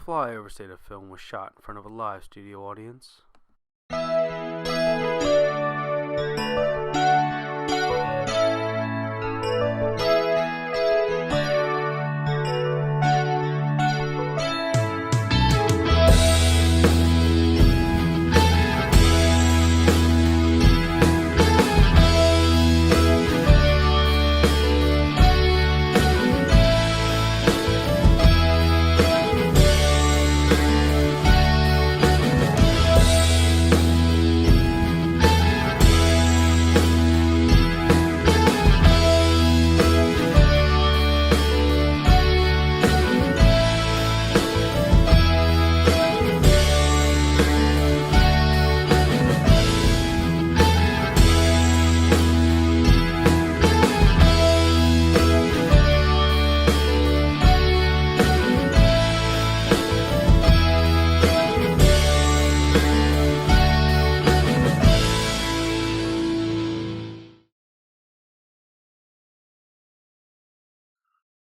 Flyover state of film was shot in front of a live studio audience.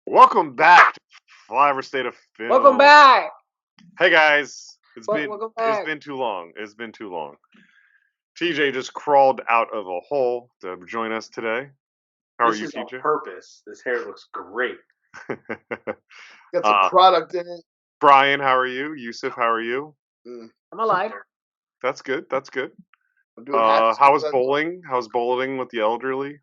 Welcome back to Flyover State of Film. Welcome back. Hey guys, Welcome back. it's been too long. It's been too long. TJ just crawled out of a hole to join us today. How are you, This is TJ? on purpose. This hair looks great. Got some product in it. Brian, how are you? Yusuf, how are you? I'm alive. That's good. That's good. I'm doing half how was steps. bowling? How's bowling with the elderly?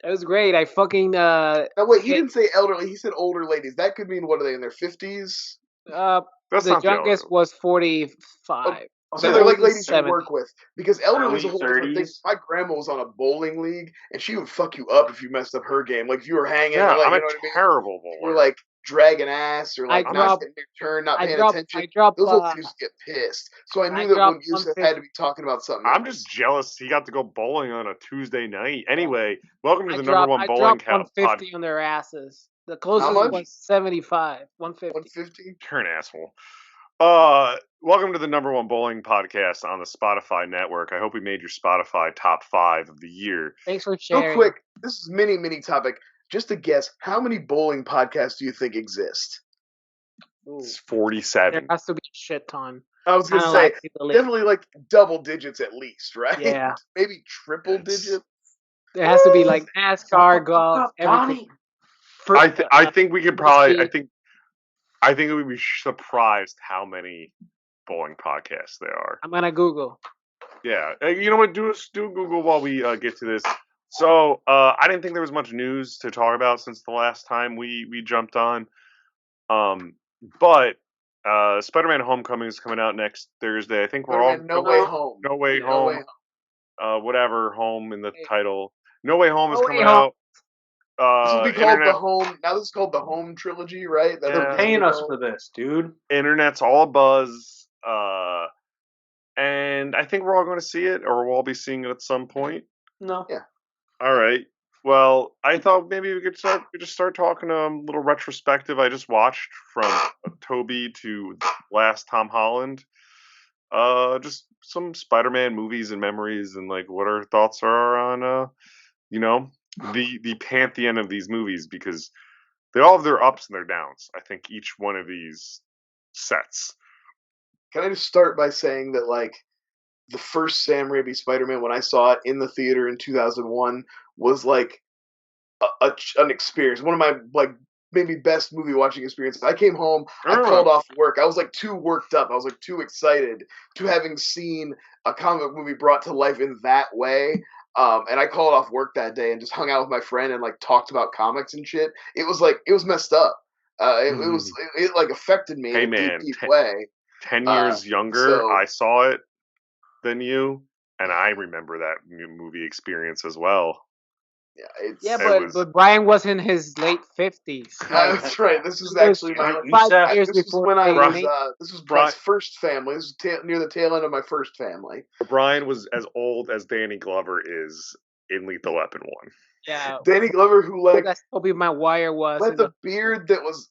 It was great. I fucking Now wait, he didn't say elderly. He said older ladies. That could mean, what are they, in their 50s? That's the not youngest the was 45. So they're like ladies you 70. work with. Because elderly is a Early whole different thing. 30s. My grandma was on a bowling league, and she would fuck you up if you messed up her game. Like, if you were hanging, Yeah, or like, I'm you a know what I mean? terrible You bowler. were like dragging ass, or like I not dropped- getting your turn, not I paying dropped. attention. I dropped. Those old ladies get pissed. So I knew that dropped when Yusuf 150. had to be talking about something I'm else. just jealous he got to go bowling on a Tuesday night. Anyway, welcome to I the dropped, number one I bowling dropped pod. 150 on their asses. The closest much? was 75. 150. 150? You're an asshole. Welcome to the number one bowling podcast on the Spotify network. I hope we made your Spotify top 5 of the year. Thanks for sharing. Real quick, this is mini topic. Just to guess, how many bowling podcasts do you think exist? Ooh. It's There 47. has to be a shit ton. I was gonna Kinda say like the league. definitely like double digits at least, right? Yeah. Maybe triple It's- digits. There has to be like NASCAR, golf, Donnie. everything. I think we could probably. Whiskey. I think we would be surprised how many bowling podcasts there are. I'm gonna Google. Yeah, you know what? Do Google while we get to this. So I didn't think there was much news to talk about since the last time we jumped on. But Spider-Man: Homecoming is coming out next Thursday. I think we're all No Way Home. No Way No Home. Way Home. Whatever home in the Hey. title. No Way Home is No Way coming Home. out. This will be called Internet, the Home. Now this is called the Home trilogy, right? That's Yeah. what They're this will paying be us called. for this, dude. Internet's all abuzz. And I think we're all going to see it, or we'll all be seeing it at some point. No. Yeah. All right. Well, I thought maybe we could just start talking a little retrospective. I just watched from Toby to last Tom Holland. Just some Spider-Man movies and memories, and like what our thoughts are on the pantheon of these movies, because they all have their ups and their downs. I think each one of these sets. Can I just start by saying that, like, the first Sam Raimi Spider-Man, when I saw it in the theater in 2001, was like an experience. One of my like maybe best movie watching experiences. I came home, I called off work. I was like too worked up. I was like too excited to having seen a comic book movie brought to life in that way. And I called off work that day and just hung out with my friend and like talked about comics and shit. It was messed up. It like affected me Hey, in a man, deep way. 10 years younger, so- I saw it than you, and I remember that movie experience as well. Yeah, it's Yeah, It but Brian was in his late 50s. that's right. This is It was actually my 5 years this was before when I they was made- this was Brian- my first family. This is near the tail end of my first family. Brian was as old as Danny Glover is in Lethal Weapon 1. Yeah. Danny Glover, who like That's Toby Maguire was. had in the beard that was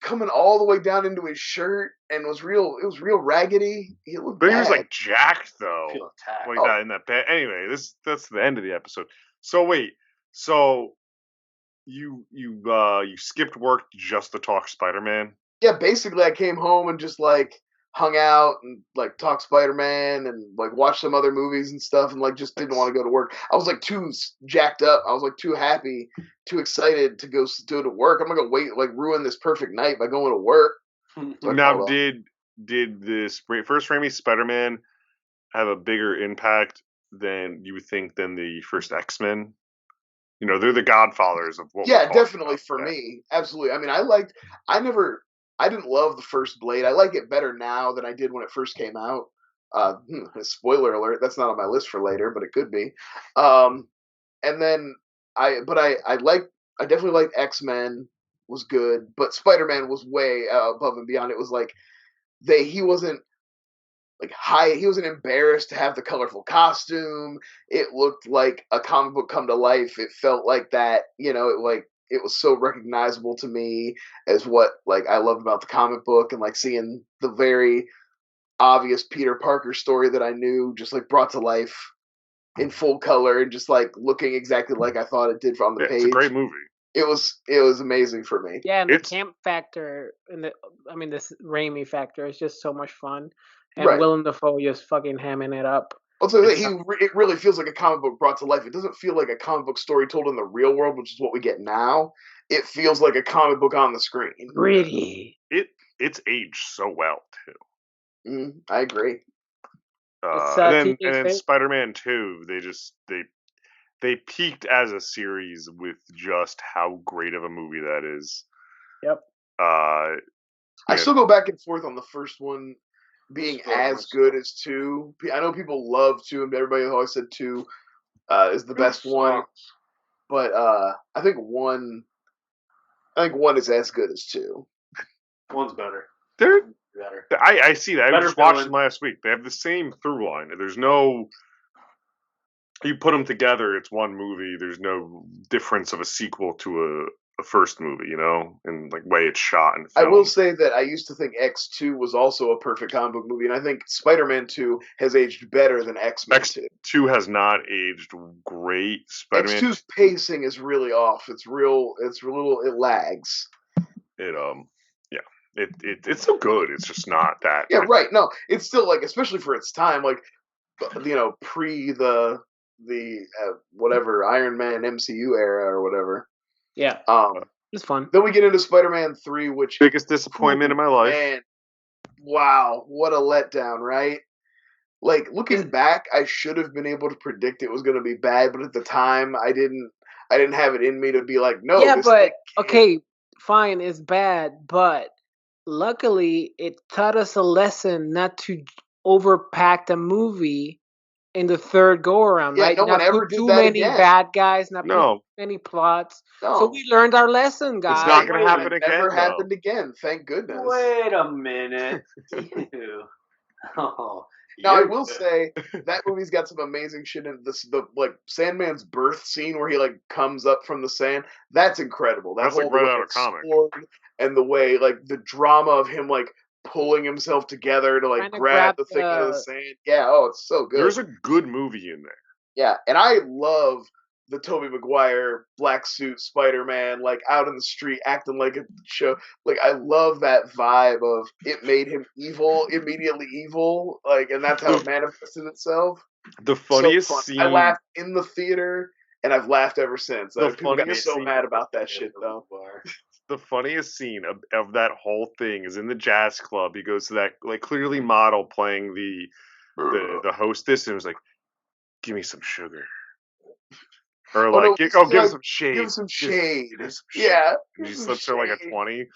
coming all the way down into his shirt and was real. It was real raggedy. He looked But he was bad. like jacked though, Feel attacked. like Oh. that in that bed. Anyway, that's the end of the episode. So wait, so you skipped work just to talk Spider-Man? Yeah, basically, I came home and just like hung out and like talked Spider-Man and like watched some other movies and stuff, and like just didn't want to go to work. I was like too jacked up. I was like too happy, too excited to go to work. I'm not gonna wait like ruin this perfect night by going to work. So Now, did this first Raimi Spider-Man have a bigger impact than you would think than the first X-Men? You know, they're the godfathers of what. Yeah, definitely for me, absolutely. I mean, I didn't love the first Blade. I like it better now than I did when it first came out. Spoiler alert, that's not on my list for later, but it could be. And then I definitely liked X-Men was good, but Spider-Man was way above and beyond. It was like he wasn't like he wasn't embarrassed to have the colorful costume. It looked like a comic book come to life. It felt like that, it was so recognizable to me as what like I loved about the comic book, and like seeing the very obvious Peter Parker story that I knew just like brought to life in full color and just like looking exactly like I thought it did on the page. It's a great movie. It was amazing for me. Yeah, and the camp factor and this Raimi factor is just so much fun. And Right. Willem Dafoe just fucking hamming it up. Also, it really feels like a comic book brought to life. It doesn't feel like a comic book story told in the real world, which is what we get now. It feels like a comic book on the screen. Gritty. It's aged so well too. I agree. And then Spider-Man 2, they peaked as a series with just how great of a movie that is. Yep. I still go back and forth on the first one being as good as 2. I know people love 2, and everybody always said 2 is the best one. But I think 1 is as good as 2. 1's better. I see that. I just watched them last week. They have the same through line. There's no. You put them together, it's one movie. There's no difference of a sequel to a first movie, and like way it's shot. And I will say that I used to think X2 was also a perfect comic book movie, and I think Spider-Man 2 has aged better than X-Men 2. X2 has not aged great. Spider-Man X2's pacing is really off. It lags. It's so good. It's just not that. Yeah, right. No, it's still like, especially for its time, like, pre the whatever Iron Man MCU era or whatever. Yeah. It's fun. Then we get into Spider-Man 3, which biggest disappointment in my life. Man, wow, what a letdown, right? Like, looking back, I should have been able to predict it was going to be bad, but at the time, I didn't have it in me to be like, no. Yeah, but okay, fine, it's bad, but luckily it taught us a lesson not to overpack the movie in the third go around, right? No one ever did too that many again. bad guys, not too many plots. No. So we learned our lesson, guys. It's not going to happen again. Never happened again. Thank goodness. Wait a minute. Now I will say that movie's got some amazing shit in this. The like Sandman's birth scene where he like comes up from the sand. That's incredible. That's like right out of comic. And the way like the drama of him like pulling himself together to like grab the thing out of the sand. Yeah, it's so good. There's a good movie in there. Yeah, and I love the Tobey Maguire black suit Spider-Man, like out in the street acting like a show. Like I love that vibe of it made him evil, immediately evil, like, and that's how it manifested itself. The funniest scene. I laughed in the theater, and I've laughed ever since. People got so mad about that shit though. The funniest scene of that whole thing is in the jazz club. He goes to that like clearly model playing the hostess, and was like, "Give me some sugar," or like, give him some shade. Give him some shade. Yeah, and he slips her like a 20.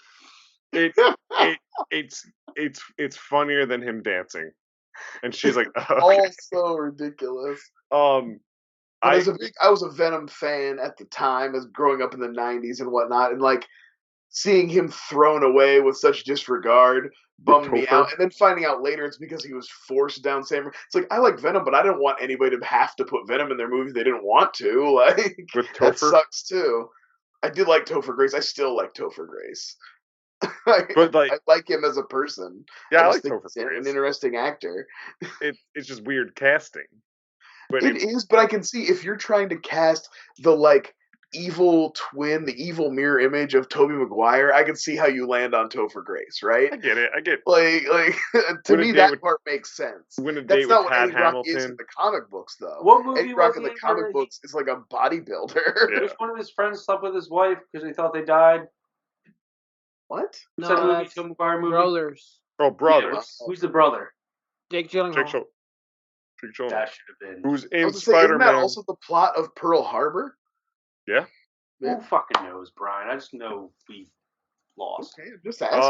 It's funnier than him dancing, and she's like, okay. All so ridiculous. I was a Venom fan at the time, as growing up in the '90s and whatnot, and like seeing him thrown away with such disregard bummed me out. And then finding out later it's because he was forced down Sam. It's like, I like Venom, but I didn't want anybody to have to put Venom in their movie they didn't want to. Like, that sucks too. I did like Topher Grace. I still like Topher Grace. But like, I like him as a person. Yeah, I like Topher Grace. An interesting actor. It's just weird casting. But it is, but I can see if you're trying to cast the like evil twin, the evil mirror image of Tobey Maguire, I can see how you land on Topher Grace, right? I get it. Like to me that part makes sense. Win a date That's not with what Tad Eddie Brock is in Hamilton. the comic books, though. What movie Eddie Brock was in he the in comic where books is like a bodybuilder. Yeah. Which one of his friends slept with his wife because he thought they died? What? What's that movie? that's Tom McGuire movie? Brothers. Oh, brothers. Yeah, who's the brother? Jake Gyllenhaal. Jake Gyllenhaal. That should have been. Who's I in was gonna say, isn't that Spider-Man? also the plot of Pearl Harbor? Yeah. Yeah. Who fucking knows, Brian? I just know we lost. Okay, I'm just asking.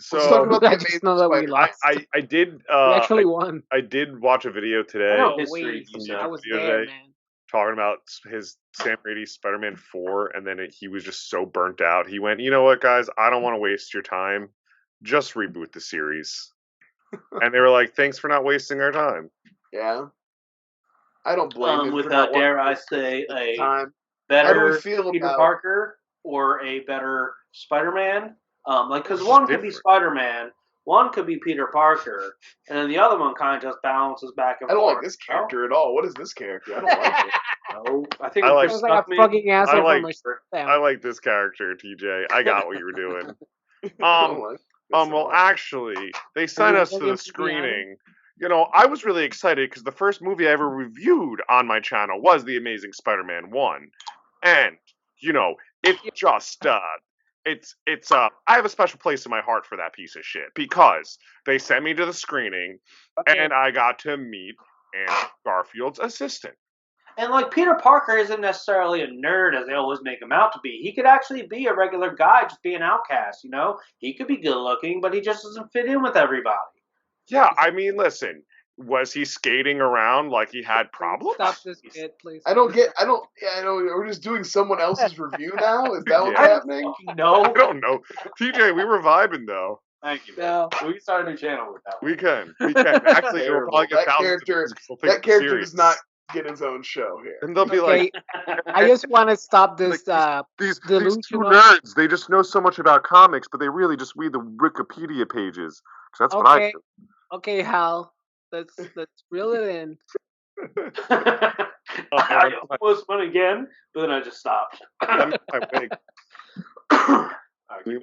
So Let's talk about the I just Amazing know that we Spider-Man. lost. I did We actually won. I did watch a video I today know Oh, history. wait. You from said. I was video there, today man. talking about his Sam Raimi Spider-Man 4, and then he was just so burnt out. He went, you know what, guys? I don't want to waste your time. Just reboot the series. And they were like, thanks for not wasting our time. Yeah. I don't blame him. for Without, not dare wanting I to say, waste the a time. better How do we feel Peter about- Parker or a better Spider-Man? Because It's one just could be different. Spider-Man, one could be Peter Parker, and then the other one kind of just balances back and I don't forth. like this character at all. What is this character? I don't like it. No, I think I it like- just Sounds like stuck a me. fucking asshole I like- from a I like this character, TJ. I got what you were doing. I don't like this at Well, all. actually, they signed us to the screening. You know, I was really excited because the first movie I ever reviewed on my channel was The Amazing Spider-Man 1. And, you know, it just, I have a special place in my heart for that piece of shit because they sent me to the screening and I got to meet Andrew Garfield's assistant. And like Peter Parker isn't necessarily a nerd as they always make him out to be. He could actually be a regular guy, just be an outcast. You know, he could be good looking, but he just doesn't fit in with everybody. Yeah, I mean, listen, was he skating around like he had problems? Stop this bit, please. I know. We're just doing someone else's review now. Is that what's Yeah. happening? No. I don't know. TJ, we were vibing though. Thank you. No. We can start a new channel with that one. We can. Actually, it'll probably get That thousands character- of views 'cause they'll think That it's character serious. does not get his own show here. And they'll be Okay, like, I just want to stop this. these two delusional- nerds, they just know so much about comics, but they really just read the Wikipedia pages. 'Cause that's what I Okay. do. Okay, Hal. Let's reel it in. I almost went again, but then I just stopped. That makes my wig.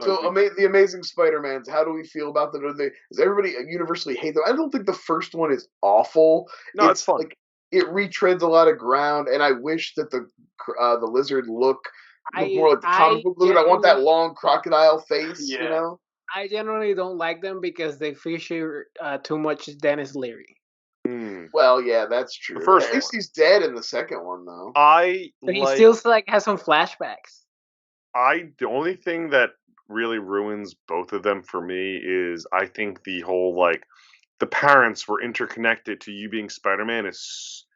So, the Amazing Spider-Mans, how do we feel about them? Does everybody universally hate them? I don't think the first one is awful. No, it's fun. Like, it retreads a lot of ground, and I wish that the lizard looked more like the comic book lizard. I want that long crocodile face, Yeah. you know? I generally don't like them because they feature too much Dennis Leary. Well, yeah, that's true. The first At least one. he's dead in the second one, though. But he still has some flashbacks. The only thing that really ruins both of them for me is I think the whole the parents were interconnected to you being Spider-Man is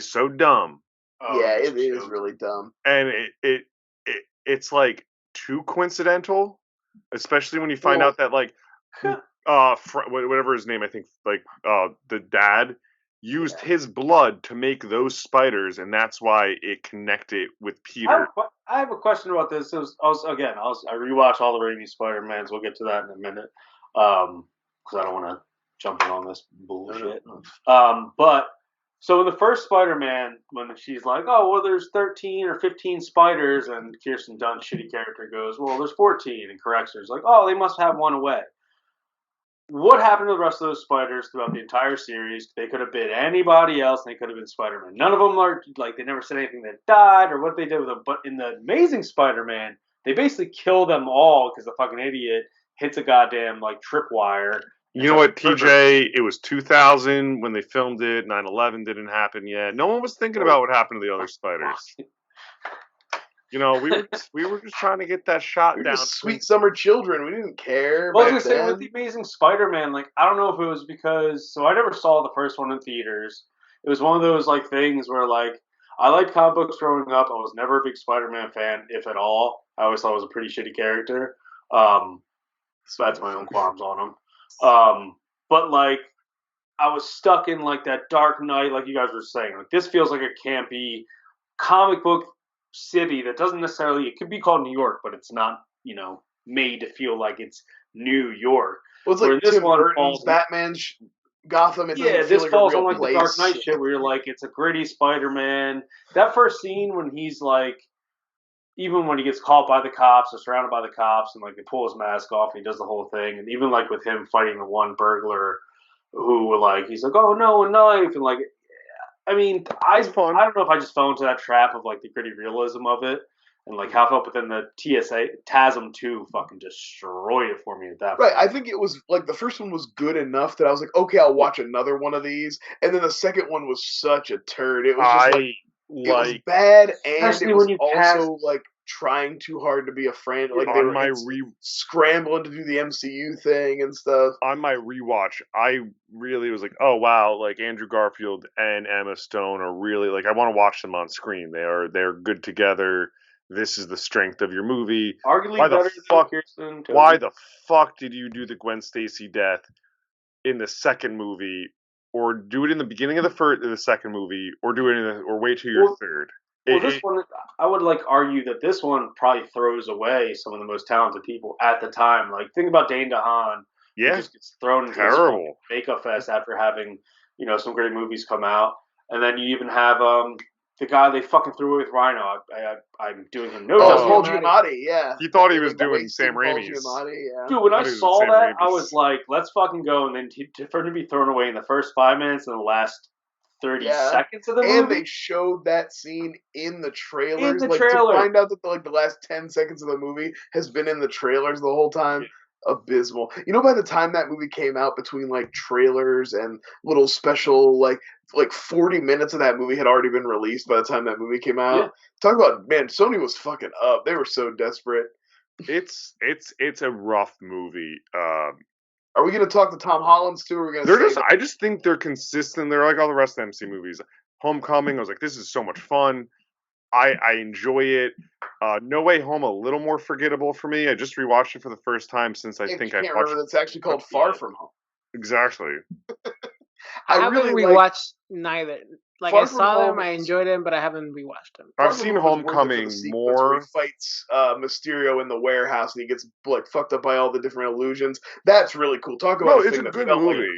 so dumb. Yeah, it is really dumb. And it's like too coincidental, especially when you find out that whatever his name, I think the dad used his blood to make those spiders, and that's why it connected with Peter. I have a question about this. I rewatched all the Raimi Spider-Mans. We'll get to that in a minute, because I don't want to jump in on this bullshit. But so in the first Spider-Man, when she's like, "Oh, well, there's 13 or 15 spiders," and Kirsten Dunst's shitty character goes, "Well, there's 14," and corrects her. It's like, "Oh, they must have one away." What happened to the rest of those spiders throughout the entire series? They could have been anybody else, and they could have been Spider-Man. None of them are they never said anything that died or what they did with them. But in the Amazing Spider-Man, they basically kill them all because the fucking idiot hits a goddamn tripwire. You know what, TJ? It was 2000 when they filmed it. 9/11 didn't happen yet. No one was thinking about what happened to the other spiders. You know, we were just trying to get that shot We were down. just sweet summer children. We didn't care. Well, I back was gonna say then. with the Amazing Spider-Man, I don't know if it was because I never saw the first one in theaters. It was one of those things where I liked comic books growing up. I was never a big Spider-Man fan, if at all. I always thought it was a pretty shitty character. So that's my own qualms on him. But I was stuck in that Dark Knight, like you guys were saying. This feels like a campy comic book city that doesn't necessarily, it could be called New York, but it's not, made to feel like it's New York. Well, it's Where like this Tim one Burton's falls- Batman Gotham. It Yeah, doesn't feel this like falls a on real the Dark place. Knight shit where you're it's a gritty Spider-Man. That first scene when he's even when he gets caught by the cops or surrounded by the cops, and like they pull his mask off and he does the whole thing, and even like with him fighting the one burglar who like he's like, oh no, a knife, and like, I mean, I don't know if I just fell into that trap of like the gritty realism of it. And like how I felt, but then the TASM 2 fucking destroyed it for me at that point. Right, I think it was like the first one was good enough that I was like, okay, I'll watch another one of these, and then the second one was such a turd. It was just it was bad, and it was also like trying too hard to be a friend. Like they were scrambling to do the MCU thing and stuff. On my rewatch, I really was like, oh wow, like Andrew Garfield and Emma Stone are really like I want to watch them on screen. They're good together. This is the strength of your movie. Arguably why better the than fuck? Kirsten, Why the fuck did you do the Gwen Stacy death in the second movie, or do it in the beginning of the second movie, or do it or wait till your third? Well, this one, I would like argue that this one probably throws away some of the most talented people at the time. Like think about Dane DeHaan, who just gets thrown into this makeup fest after having some great movies come out, and then you even have the guy they fucking threw away with Rhino. I'm doing him no justice. Paul Giamatti, yeah. He thought he was doing Sam Raimi's. Yeah. Dude, when I saw that, I was like, let's fucking go. And then for him to be thrown away in the first 5 minutes and the last 30 seconds of the movie. And they showed that scene in the trailers. To find out that the last 10 seconds of the movie has been in the trailers the whole time. Yeah. Abysmal. By the time that movie came out, between like trailers and little special like 40 minutes of that movie had already been released by the time that movie came out. Yeah. Talk about, man, Sony was fucking up. They were so desperate. It's a rough movie. Are we gonna talk to Tom Holland's too? Or are we gonna I just think they're consistent. They're like all the rest of the MC movies. Homecoming, I was like, this is so much fun. I enjoy it. No Way Home, a little more forgettable for me. I just rewatched it for the first time since I think I can't remember. That's actually called Far From Home. Exactly. I haven't rewatched neither. Like I saw them, I enjoyed them, but I haven't rewatched them. I've seen Homecoming more. Where he fights Mysterio in the warehouse and he gets like fucked up by all the different illusions. That's really cool. Talk about it's a good movie.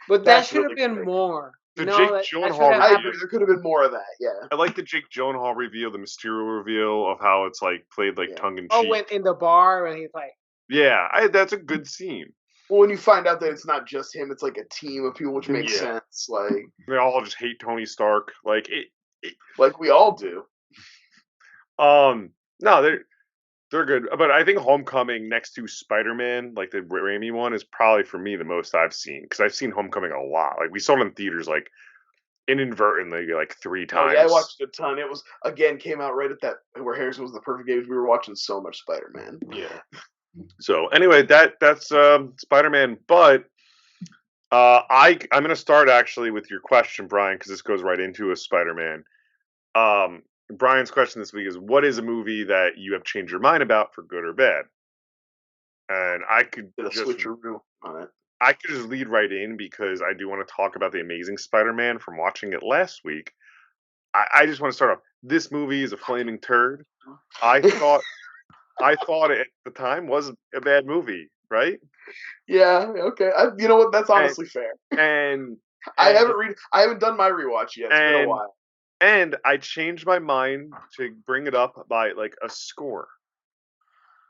But that should have been more. The Jake Gyllenhaal. There could have been more of that. Yeah. I like the Jake Gyllenhaal reveal, the Mysterio reveal of how it's like played like tongue in cheek. Oh, when in the bar when he's like. Yeah, that's a good scene. Well, when you find out that it's not just him, it's like a team of people, which makes sense. Like they all just hate Tony Stark, like like we all do. No, they're good, but I think Homecoming next to Spider-Man, like the Raimi one, is probably for me the most I've seen because I've seen Homecoming a lot. Like we saw it in theaters, like inadvertently, like 3 times. Yeah, I watched a ton. It was came out right at that where Harrison was the perfect age. We were watching so much Spider-Man. Yeah. So anyway, that's Spider-Man, but I'm gonna start actually with your question, Brian, because this goes right into a Spider-Man. Brian's question this week is: what is a movie that you have changed your mind about for good or bad? And I could switcheroo on it. I could just lead right in because I do want to talk about the Amazing Spider-Man from watching it last week. I just want to start off. This movie is a flaming turd. I thought it at the time was a bad movie, right? Yeah, okay. You know what? That's honestly fair. And I haven't done my rewatch yet. It's been a while. And I changed my mind to bring it up by like a score.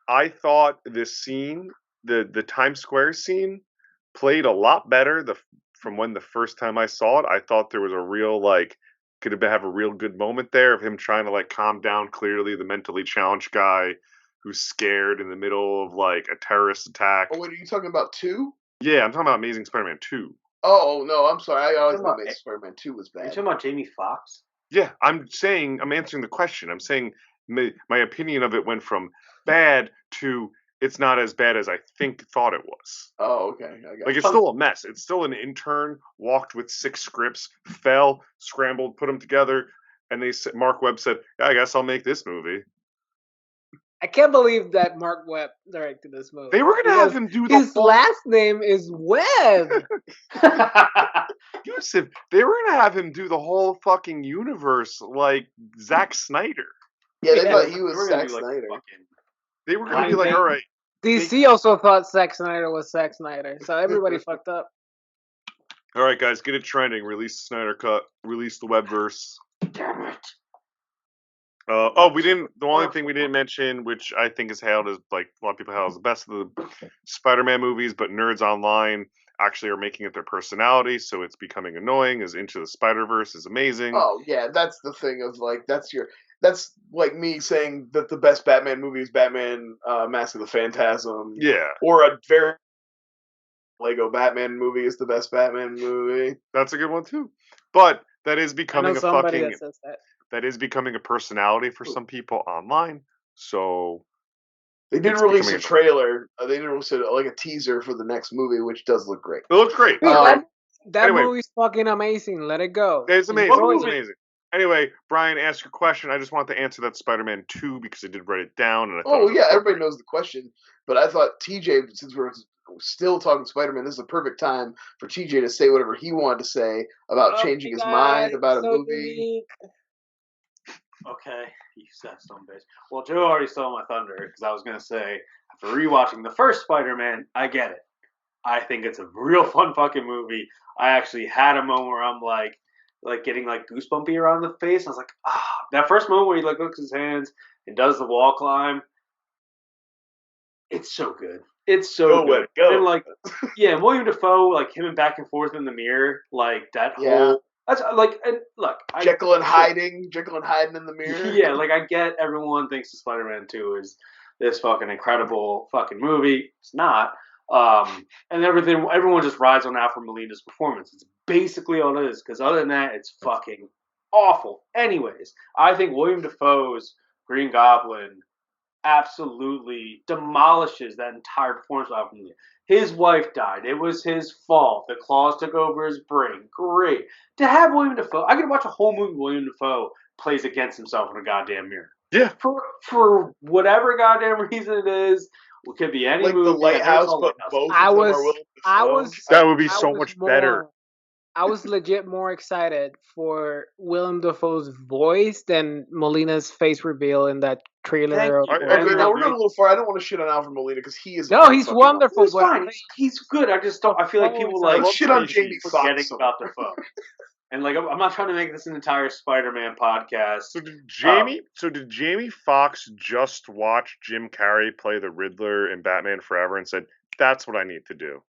I thought this scene, the Times Square scene, played a lot better from when the first time I saw it. I thought there was a real could have a real good moment there of him trying to calm down clearly the mentally challenged guy who's scared in the middle of like a terrorist attack. Oh, wait, are you talking about 2? Yeah, I'm talking about Amazing Spider-Man 2. Oh no, I'm sorry. I always thought Amazing Spider-Man 2 was bad. Are you talking about Jamie Foxx? Yeah, I'm answering the question. I'm saying my opinion of it went from bad to it's not as bad as I thought it was. Oh, okay. It's still a mess. It's still an intern walked with 6 scripts, fell, scrambled, put them together, and Marc Webb said, "Yeah, I guess I'll make this movie." I can't believe that Marc Webb directed this movie. They were gonna have him do his last name is Webb. Yusuf, they were gonna have him do the whole fucking universe like Zack Snyder. Yeah, they thought he was Zack Snyder. They were gonna be like, all right. DC also thought Zack Snyder was Zack Snyder, so everybody fucked up. All right, guys, get it trending. Release the Snyder Cut. Release the Webverse. Damn it. we didn't. The only thing we didn't mention, which I think is hailed as like a lot of people hail as the best of the Spider-Man movies, but nerds online actually are making it their personality, so it's becoming annoying. Is Into the Spider-Verse is amazing. Oh yeah, that's the thing of like that's like me saying that the best Batman movie is Batman Mask of the Phantasm. Yeah, Or a very Lego Batman movie is the best Batman movie. that's a good one too. But that is I know becoming a somebody fucking that says that. that is becoming a personality for some people online. So They did It's release becoming a a- trailer. They did release like a teaser for the next movie, which does look great. it looks great. Dude, Um, that anyway. movie's fucking amazing. Let it go. It's amazing. Enjoy It's it. amazing. Anyway, Brian, ask your question. I just want to answer that Spider-Man 2 because I did write it down and I thought. Oh yeah, everybody knows the question, but I thought TJ, since we're still talking Spider-Man, this is the perfect time for TJ to say whatever he wanted to say about changing his mind about a movie. Okay, you said some bitch. Well, Joe already stole my thunder because I was gonna say after rewatching the first Spider-Man, I get it. I think it's a real fun fucking movie. I actually had a moment where I'm like getting like goosebumpy around the face. I was like, that first moment where he like looks at his hands and does the wall climb. It's so good. It's so Go, good. Webb, go. And like, yeah, William Dafoe, like him and back and forth in the mirror, like that Yeah. whole. That's like, and look, Jekyll and hiding in the mirror. Yeah, like I get everyone thinks the Spider-Man 2 is this fucking incredible fucking movie. It's not. And everyone just rides on Alfred Molina's performance. It's basically all it is, because other than that, it's fucking awful. Anyways, I think William Dafoe's Green Goblin absolutely demolishes that entire performance of Alfred Molina. His wife died. It was his fault. The claws took over his brain. Great. To have William Dafoe, I could watch a whole movie William Dafoe plays against himself in a goddamn mirror. Yeah. For whatever goddamn reason it is, it could be any Like movie. the Lighthouse, all but Lighthouse. both I of them was- are Willem I Dafoe. was- That would be I so was much better. I was legit more excited for Willem Dafoe's voice than Molina's face reveal in that trailer. Thank you. I- Okay, And now we're going a little far. I don't want to shit on Alfred Molina because he is. No, he's wonderful. It's but fine. He's good. I just don't. I feel like people like Let's shit on Jamie Foxx forgetting some about Dafoe. And like, I'm not trying to make this an entire Spider-Man podcast. So did Jamie Foxx just watch Jim Carrey play the Riddler in Batman Forever and said, "That's what I need to do"?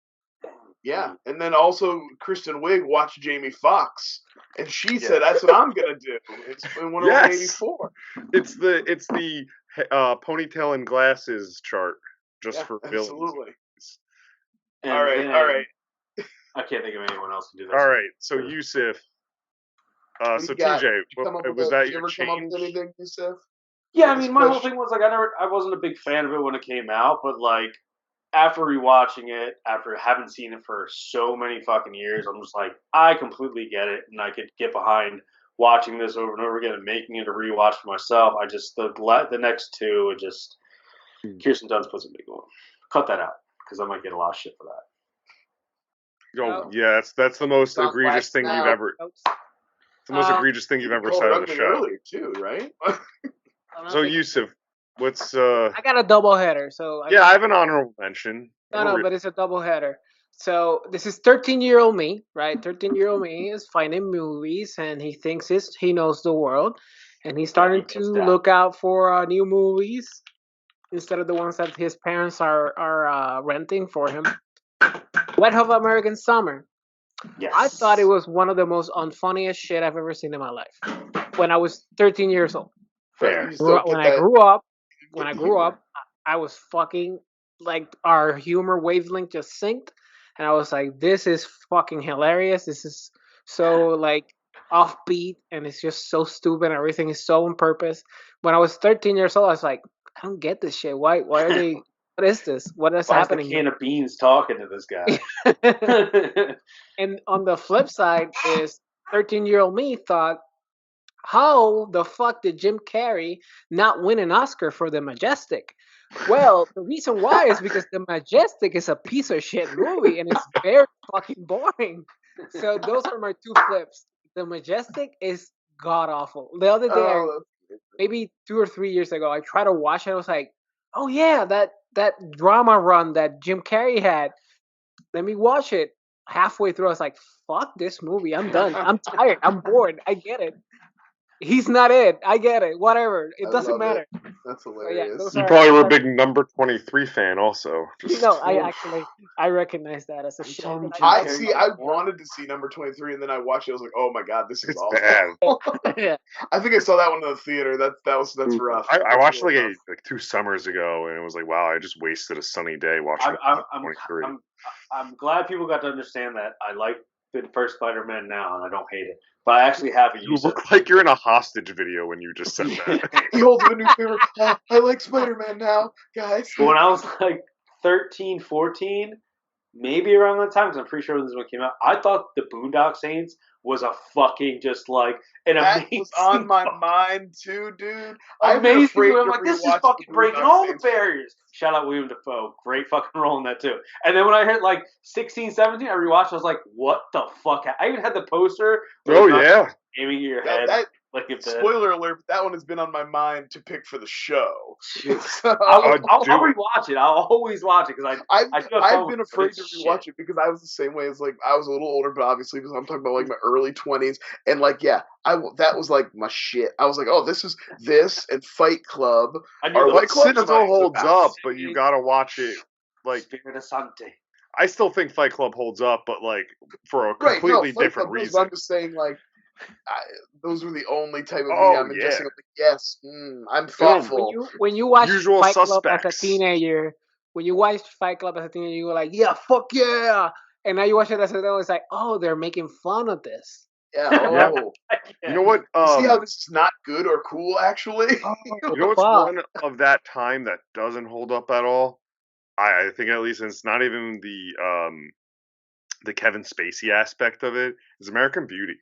Yeah, and then also Kristen Wiig watched Jamie Foxx, and she said, "That's what I'm gonna do." It's in Wonder Woman Yes. 84. It's the ponytail and glasses chart just for villains. absolutely. And All right, then- all right. I can't think of anyone else to do that. All right, so Yusuf. What do So you got? TJ, Come up was with that did you your ever come up change? with anything, Yusuf? Yeah, I This mean, my whole question- thing was like, I wasn't a big fan of it when it came out, but like after rewatching it, after having seen it for so many fucking years, I'm just like, I completely get it, and I could get behind watching this over and over again and making it a rewatch for myself. I just the next two, it just Kirsten Dunst puts a big one. Cut that out because I might get a lot of shit for that. Oh, yeah, that's the most Stop egregious thing blasting you've out. ever. It's the most egregious thing you've ever Called said it on the ugly show. earlier too, right? So Yusuf, what's I got a double header, so Yeah, I have an honorable mention. No, but it's a double header. So this is 13-year-old me, right? 13-year-old me is finding movies, and he thinks he knows the world, and he's starting to look out for new movies instead of the ones that his parents are renting for him. Wet Hot American Summer. Yes. I thought it was one of the most unfunniest shit I've ever seen in my life when I was 13 years old. Fair. When I grew up, I was fucking like our humor wavelength just synced, and I was like, "This is fucking hilarious. This is so like offbeat, and it's just so stupid. And everything is so on purpose." When I was 13 years old, I was like, "I don't get this shit. Why are they? What is this? What is happening?" The can of beans talking to this guy. And on the flip side is 13-year-old me thought, how the fuck did Jim Carrey not win an Oscar for The Majestic? Well, the reason why is because The Majestic is a piece of shit movie and it's very fucking boring. So those are my two flips. The Majestic is god awful. The other day, maybe 2 or 3 years ago, I tried to watch it. I was like, oh yeah, that drama run that Jim Carrey had. Let me watch it. Halfway through, I was like, fuck this movie. I'm done. I'm tired. I'm bored. I get it. He's not it. I get it. Whatever. It I doesn't love matter. That's But yeah, hilarious. those You are. probably were a Those big number 23 fan, also. are no, I recognize that as a shit. telling me but Jim I Carrey see. was I born? wanted to see number 23, and then I watched it. I was like, "Oh my god, this is It's awful." bad. yeah. I think I saw that one in the theater. That's rough. I That's watched real like rough. like 2 summers ago, and it was like, wow, I just wasted a sunny day watching I'm 23. I'm glad people got to understand that I like the first Spider-Man now, and I don't hate it. But I actually have a You use. look like you're in a hostage video when you just said that. He holds up a newspaper. I like Spider-Man now, guys. But when I was like 13, 14, maybe around that time, because I'm pretty sure when this one came out, I thought the Boondock Saints was a fucking just like an That amazing. was on my mind too, dude. I've been Amazing afraid movie. I'm to like, this is rewatch fucking the breaking Boondock all the Saints. barriers. Shout out William Dafoe. Great fucking role in that too. And then when I hit like 16, 17, I rewatched, I was like, what the fuck? I even had the poster. Oh yeah. Aiming at your That, head. that Like if the, spoiler alert, but that one has been on my mind to pick for the show. So, I'll do it. rewatch it. I'll always watch it because I do have fun I've with been it, but afraid it's to shit. rewatch it because I was the same way as like I was a little older, but obviously because I'm talking about like my early 20s, and like that was like my shit. I was like, oh, this and Fight Club I knew are the what Fight Club cinema still is holds about. up, but you gotta watch it. Like, Spirit of Sante. I still think Fight Club holds up, but like for a Right? No, completely Fight different Club does, reason. but I'm just saying like. Those were the only type of Oh, media I'm yeah. ingesting. I'm like, yes, I'm thoughtful. When you watch Usual Fight Club as a Suspects. teenager, when you watched Fight Club as a teenager, you were like, yeah, fuck yeah. And now you watch it as an adult, it's like, oh, they're making fun of this. Yeah. Yeah. Oh, You know what? see how this is not good or cool, actually. Oh, You know what's fuck. one of that time that doesn't hold up at all? I think at least it's not even the Kevin Spacey aspect of it. Is American Beauty.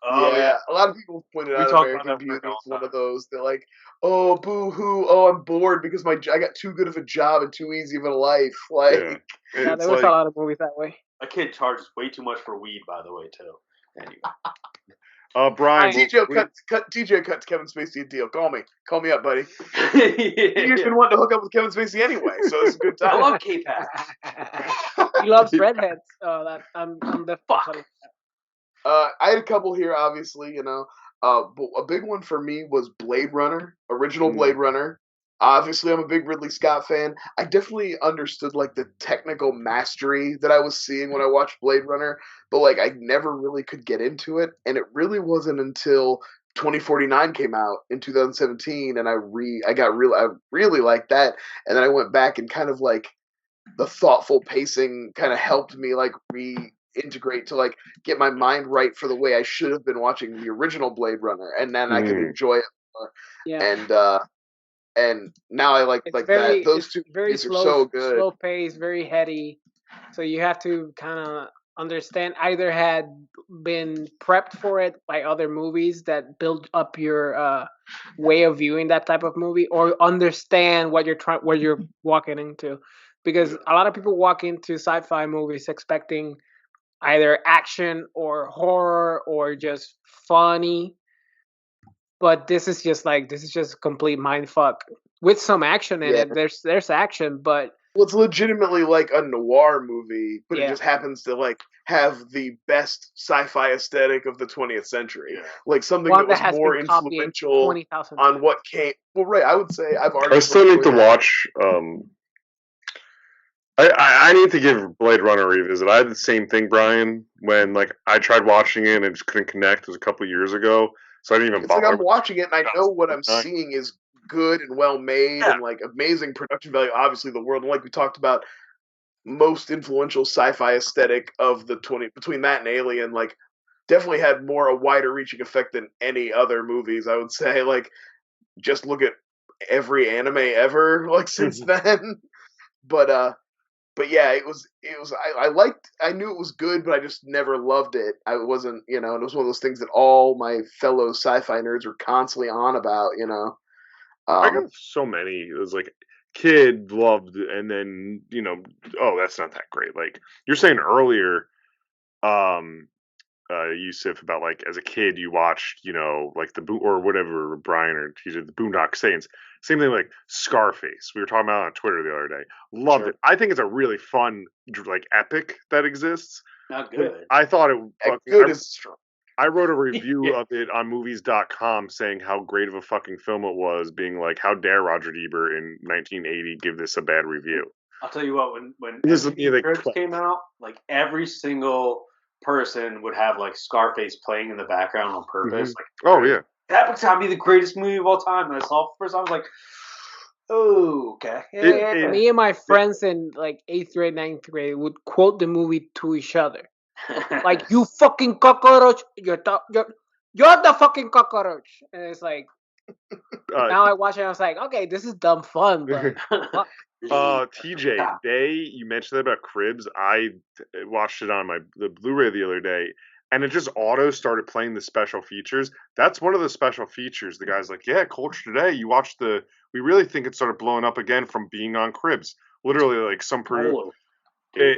Oh yeah, a lot of people pointed We out talked about American that for a Beauty long is one time. of those. They're like, oh, boo hoo, oh, I'm bored because I got too good of a job and too easy of a life. Like, Yeah. Yeah, It's there was like, a lot of movies that way. A kid charges way too much for weed, by the way, too. Anyway. Brian, TJ cut Kevin Spacey a deal. Call me up, buddy. Yeah. TJ's been wanting to hook up with Kevin Spacey anyway, so it's a good I time. love K-Pass. He loves redheads. I'm the Fuck. I had a couple here, obviously, but a big one for me was Blade Runner, original Blade Runner. Obviously, I'm a big Ridley Scott fan. I definitely understood like the technical mastery that I was seeing when I watched Blade Runner, but like I never really could get into it, and it really wasn't until 2049 came out in 2017, and I really liked that, and then I went back and kind of like the thoughtful pacing kind of helped me like reintegrate to like get my mind right for the way I should have been watching the original Blade Runner, and then I could enjoy it more. Yeah. And now I like that. Those two very movies slow, are so good. slow pace, very heady. So you have to kind of understand. Either had been prepped for it by other movies that build up your way of viewing that type of movie, or understand what you're walking into. Because a lot of people walk into sci-fi movies expecting either action or horror or just funny. But this is just complete mind fuck with some action in it. There's action, but well, it's legitimately like a noir movie, but it Yeah. just happens to like have the best sci-fi aesthetic of the 20th century. Yeah. Like something one that was that has more been copied influential 20,000 on what came. Well, right, I would say I've argued. I still need to before- watch. I need to give Blade Runner a revisit. I had the same thing, Brian, when like I tried watching it and just couldn't connect. It was a couple of years ago, so I didn't even It's like bother. I'm watching it and I know what I'm 2009. seeing is good and well made and like amazing production value. Obviously, the world, like we talked about, most influential sci-fi aesthetic of the between that and Alien, like definitely had a wider reaching effect than any other movies. I would say, like just look at every anime ever, like since then. But yeah, it was. I knew it was good, but I just never loved it. I wasn't, and it was one of those things that all my fellow sci-fi nerds were constantly on about, I got so many. It was like kid loved, and then oh, that's not that great. Like you're saying earlier, Yusuf, about like as a kid you watched, like or whatever Brian or TJ, the Boondock Saints. Same thing like Scarface. We were talking about it on Twitter the other day. Loved it. I think it's a really fun like epic that exists. Not good. I thought it. Good is strong. I wrote a review of it on movies.com saying how great of a fucking film it was, being like, how dare Roger Ebert in 1980 give this a bad review? I'll tell you what, when This is Amazing like Spiderman came out, like every single person would have like Scarface playing in the background on purpose. Like, Oh yeah. that would sound be the greatest movie of all time. And I saw it first, I was like, oh, okay. Yeah. Me and my friends in like 8th grade, 9th grade would quote the movie to each other. Like, you fucking cockroach, you're the fucking cockroach. And it's like, now I watch it, I was like, okay, this is dumb fun, but fuck. TJ, you mentioned that about Cribs. I watched it on the Blu-ray the other day, and it just auto started playing the special features. That's one of the special features. The guy's like, yeah, Culture Today, you watched we really think it started blowing up again from being on Cribs. Literally, like some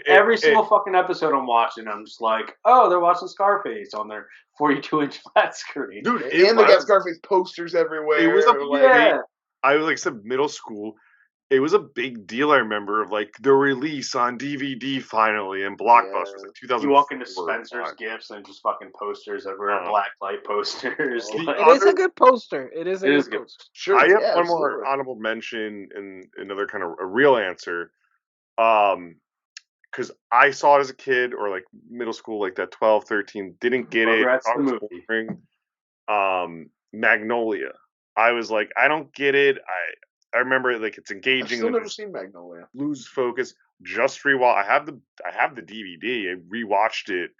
every single fucking episode I'm watching, I'm just like, oh, they're watching Scarface on their 42-inch flat screen. Dude, and they got Scarface posters everywhere. It was I like said, middle school. It was a big deal, I remember, of like the release on DVD finally and Blockbusters in 2004. You walk into Spencer's Gifts and just fucking posters everywhere, black light posters. It is a good poster. It is a good poster. Sure. I have one more honorable mention and another kind of a real answer. Because I saw it as a kid or like middle school, like that 12, 13, didn't get it. Magnolia. I was like, I don't get it. I remember like it's engaging. I've still never seen Magnolia. Lose focus. Just rewatch. I have the DVD. I rewatched it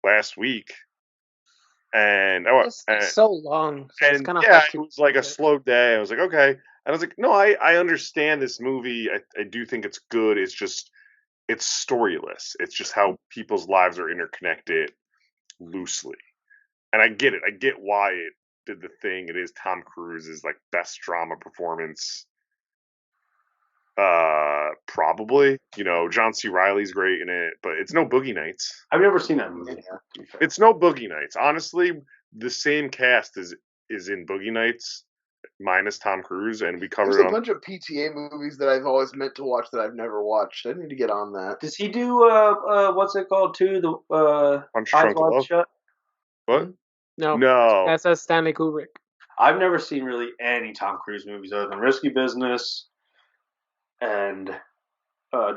last week, and it's so long. So it's kind of it was like a slow day. I was like, okay, and I was like, no, I understand this movie. I do think it's good. It's just it's storyless. It's just how people's lives are interconnected loosely, and I get it. I get why it did the thing. It is Tom Cruise's like best drama performance. Probably, John C. Reilly's great in it, but it's no Boogie Nights. I've never seen that movie. It's no Boogie Nights. Honestly, the same cast is in Boogie Nights, minus Tom Cruise, and we covered. There's a bunch of PTA movies that I've always meant to watch that I've never watched. I need to get on that. Does he do what's it called too? The Punch Eyes Drunk Wide Love? Shut. What? No. That's a Stanley Kubrick. I've never seen really any Tom Cruise movies other than Risky Business and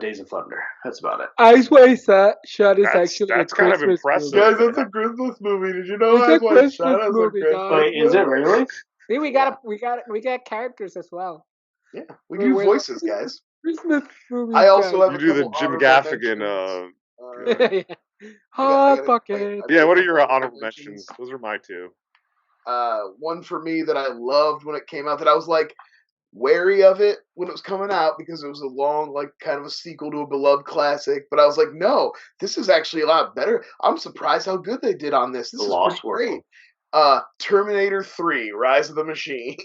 Days of Thunder. That's about it. Eyes Wide Shut is actually that's a kind Christmas of impressive. movie. Guys, that's a Christmas movie. Did you know It's Eyes a Wide Christmas Shut? movie, Wait, is it really? See, we got characters as well. Yeah, we do voices, guys. Christmas movie. I also have you do the Jim Gaffigan. Hot bucket. Yeah, what are your honorable mentions? Those are my two. One for me that I loved when it came out that I was like wary of it when it was coming out because it was a long, like kind of a sequel to a beloved classic. But I was like, no, this is actually a lot better. I'm surprised how good they did on this. This is pretty great. Terminator 3, Rise of the Machine.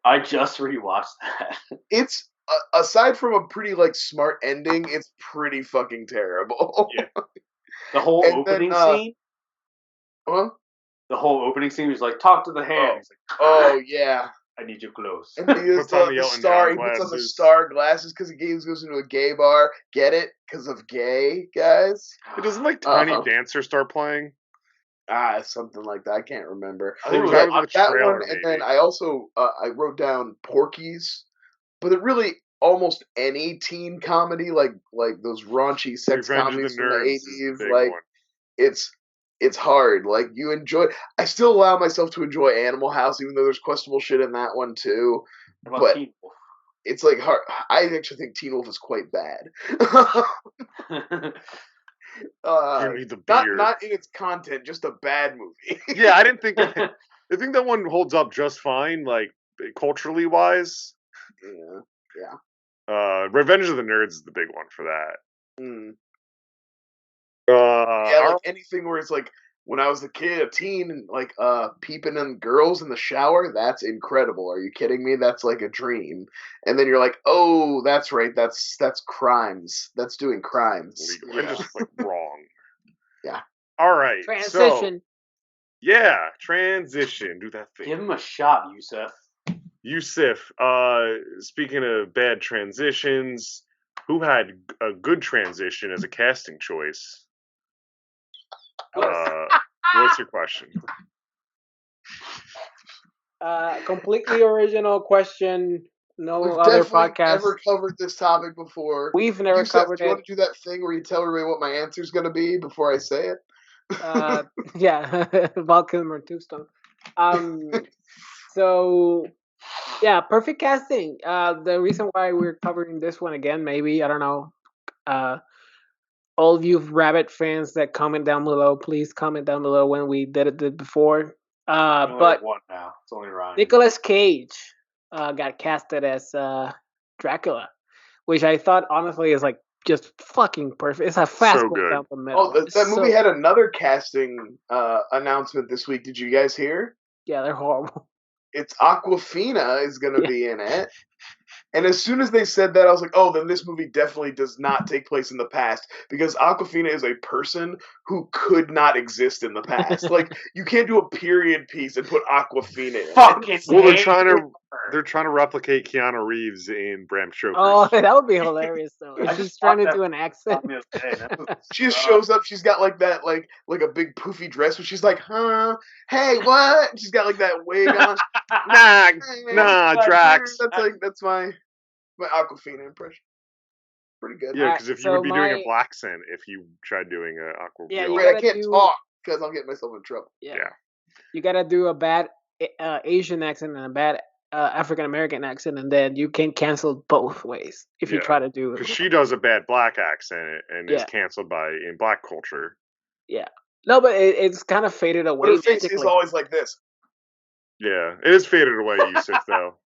I just rewatched that. It's aside from a pretty like smart ending, it's pretty fucking terrible. Yeah. The whole opening scene. Huh? The whole opening scene was like, talk to the hand. He's like, oh yeah. I need you close. And he puts on the star. He puts on the star glasses because he goes into a gay bar. Get it? Because of gay guys. It doesn't like Tiny Dancer start playing. Something like that. I can't remember. I think that one, and then I also I wrote down Porky's, but it really almost any teen comedy like those raunchy sex comedies from the 80s, like it's hard. Like you enjoy. I still allow myself to enjoy Animal House, even though there's questionable shit in that one too. But it's like hard. I actually think Teen Wolf is quite bad. Not in its content, just a bad movie. Yeah, I didn't think. I think that one holds up just fine, like culturally wise. Yeah. Revenge of the Nerds is the big one for that. Like anything where it's like when I was a teen, and like peeping in girls in the shower, that's incredible. Are you kidding me? That's like a dream. And then you're like, oh, that's right, that's crimes. That's doing crimes. We're just like wrong. Yeah. All right. Transition. Transition. Do that thing. Give him a shot, Yusuf. Speaking of bad transitions, who had a good transition as a casting choice? What's your question? Completely original question. No We've other definitely podcast. never covered this topic before. We've never covered Do you it. want to do that thing where you tell everybody what my answer is going to be before I say it? Yeah, Val Kilmer Tombstone. So yeah, perfect casting. The reason why we're covering this one again, maybe I don't know. All of you Rabbit fans that comment down below, please comment down below when we did it before. We only But have one now. It's only Ryan. Nicolas Cage got casted as Dracula, which I thought honestly is like just fucking perfect. It's a fast So go good. down the middle. Oh, that movie had another casting announcement this week. Did you guys hear? Yeah, they're horrible. It's Aquafina is going to be in it. And as soon as they said that, I was like, oh, then this movie definitely does not take place in the past because Aquafina is a person who could not exist in the past. Like, you can't do a period piece and put Aquafina in it. Fucking Well, they're hate trying to her. replicate Keanu Reeves in Bram Stoker's. Oh, that would be hilarious though. If she's trying to do an accent. She just shows up. She's got like that, like a big poofy dress, where she's like, "Huh? Hey, what?" And she's got like that wig on. Nah, Drax. That's my Aquafina impression. Pretty good. Yeah, because if you So would be doing my- a black accent if you tried doing a Aqua. Yeah, real you Right, I gotta can't do- talk because I'll get myself in trouble. Yeah. Yeah. You gotta do a bad Asian accent and a bad African American accent, and then you can cancel both ways if you Yeah, try to do because it. she does a bad black accent and is Yeah. canceled in black culture. Yeah. No, but it's kind of faded But away. her face is magically. always like this. Yeah, it is faded away, Yusuf, though.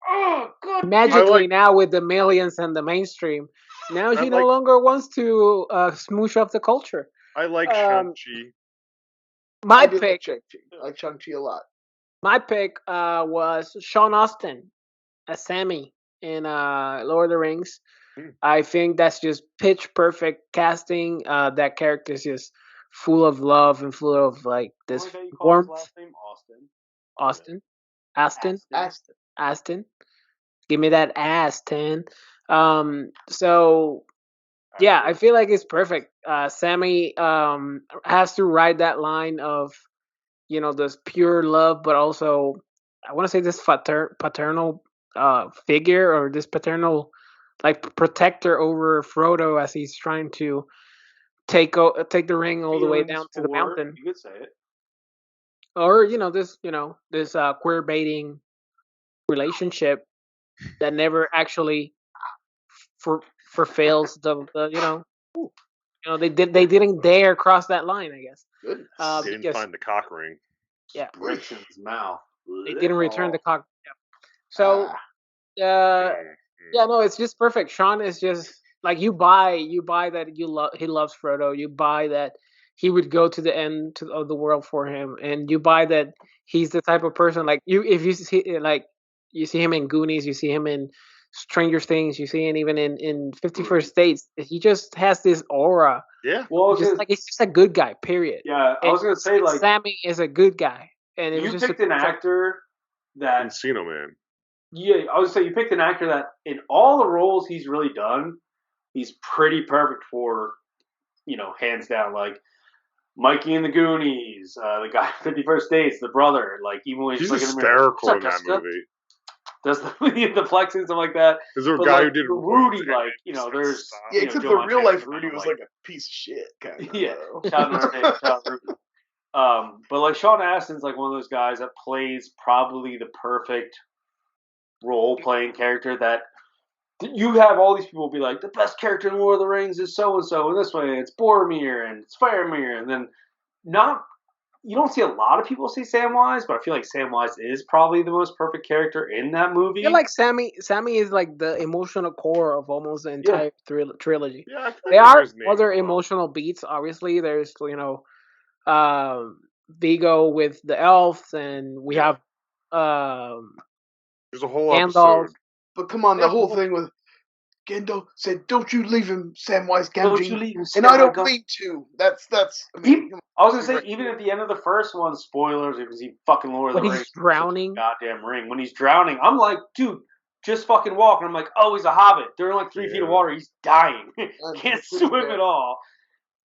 Oh, God. Magically now with the millions and the mainstream. Now she no longer wants to smoosh up the culture. I like Um, Shang-Chi. My I do pick. like Shang-Chi. I like Shang-Chi a lot. My pick was Sean Astin as Sammy in Lord of the Rings. I think that's just pitch perfect casting. That character is just full of love and full of like this warmth. Last name Astin. Aston. Give me that Astin. So yeah, I feel like it's perfect. Sammy has to ride that line of, you know, this pure love, but also I want to say this paternal figure, or this paternal like protector over Frodo as he's trying to take the ring all the way down to the mountain. You could say it. Or this queer baiting relationship that never actually fulfills the they didn't dare cross that line, I guess. Goodness. They didn't find the cock ring. Yeah, Breaks in his mouth. they didn't return the cock. Yeah. So yeah, no, it's just perfect. Sean is just like you buy that he loves Frodo. You buy that he would go to the end of the world for him, and you buy that he's the type of person like if you see him in Goonies, you see him in Stranger Things, you see him even in 51st Dates. He just has this aura. Yeah. Well, he's just a good guy. Period. Yeah, I was gonna say like Sammy is a good guy, and it was you just picked an actor that Encino Man. Yeah, I would say you picked an actor that in all the roles he's really done, he's pretty perfect for, hands down. Like Mikey in the Goonies, the guy in 51st Dates, the brother. Like even when He's looking in the mirror, hysterical in "What's that up, movie. does the flexing stuff like that. Is there a But, guy like, who did the Rudy? Like there's Yeah, except Joe the real life Montana, Rudy was like a piece of shit kind of. yeah, shout out Rudy. But like Sean Astin's like one of those guys that plays probably the perfect role-playing character that you have all these people be like, the best character in Lord of the Rings is so-and-so, and this way it's Boromir and it's Faramir, and then you don't see a lot of people say Samwise, but I feel like Samwise is probably the most perfect character in that movie. I feel like Sammy is like the emotional core of almost the entire trilogy. Yeah, there are other emotional beats, obviously. There's Vigo with the elves, and we have there's a whole Gandalf. episode. But come on, the whole thing with Gendo said, "Don't you leave him, Samwise Gamgee," and I don't mean to. That's. I mean, I was gonna say, even at the end of the first one, spoilers, because he fucking Lord of the Rings. When he's drowning, goddamn ring. When he's drowning, I'm like, dude, just fucking walk. And I'm like, oh, he's a hobbit. They're in like 3 feet of water. He's dying. Can't swim at all.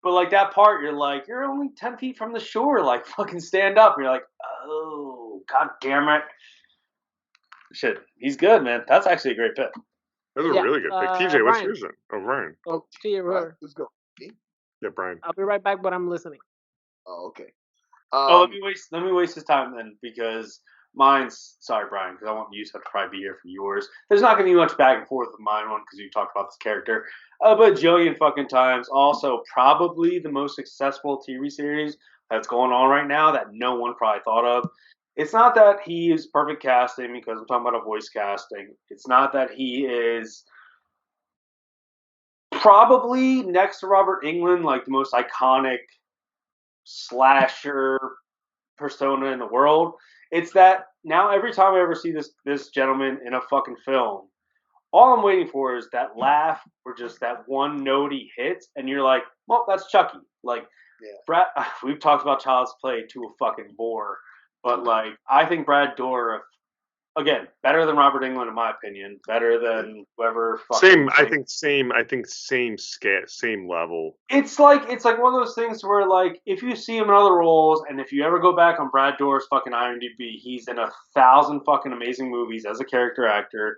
But like that part, you're like, you're only 10 feet from the shore. Like, fucking stand up. And you're like, oh, god damn it. Shit, he's good, man. That's actually a great pick. That's a really good pick. TJ, what's Brian. yours then? Oh, Brian. Oh, TJ, Who's going? Me? Yeah, Brian. I'll be right back, but I'm listening. Oh, okay. Let me waste his time then, because mine's, sorry, Brian, because I want you to have to probably be here for yours. There's not going to be much back and forth with mine one, because you talked about this character a bajillion fucking times. Also, probably the most successful TV series that's going on right now that no one probably thought of. It's not that he is perfect casting, because I'm talking about a voice casting. It's not that he is probably next to Robert Englund, like the most iconic slasher persona in the world. It's that now every time I ever see this gentleman in a fucking film, all I'm waiting for is that laugh or just that one note he hits, and you're like, well, that's Chucky. Like, Brad, we've talked about Child's Play to a fucking bore, but like, I think Brad Dourif, again, better than Robert Englund in my opinion, better than whoever. Same level. It's like one of those things where like if you see him in other roles, and if you ever go back on Brad Dourif's fucking IMDb, he's in 1,000 fucking amazing movies as a character actor.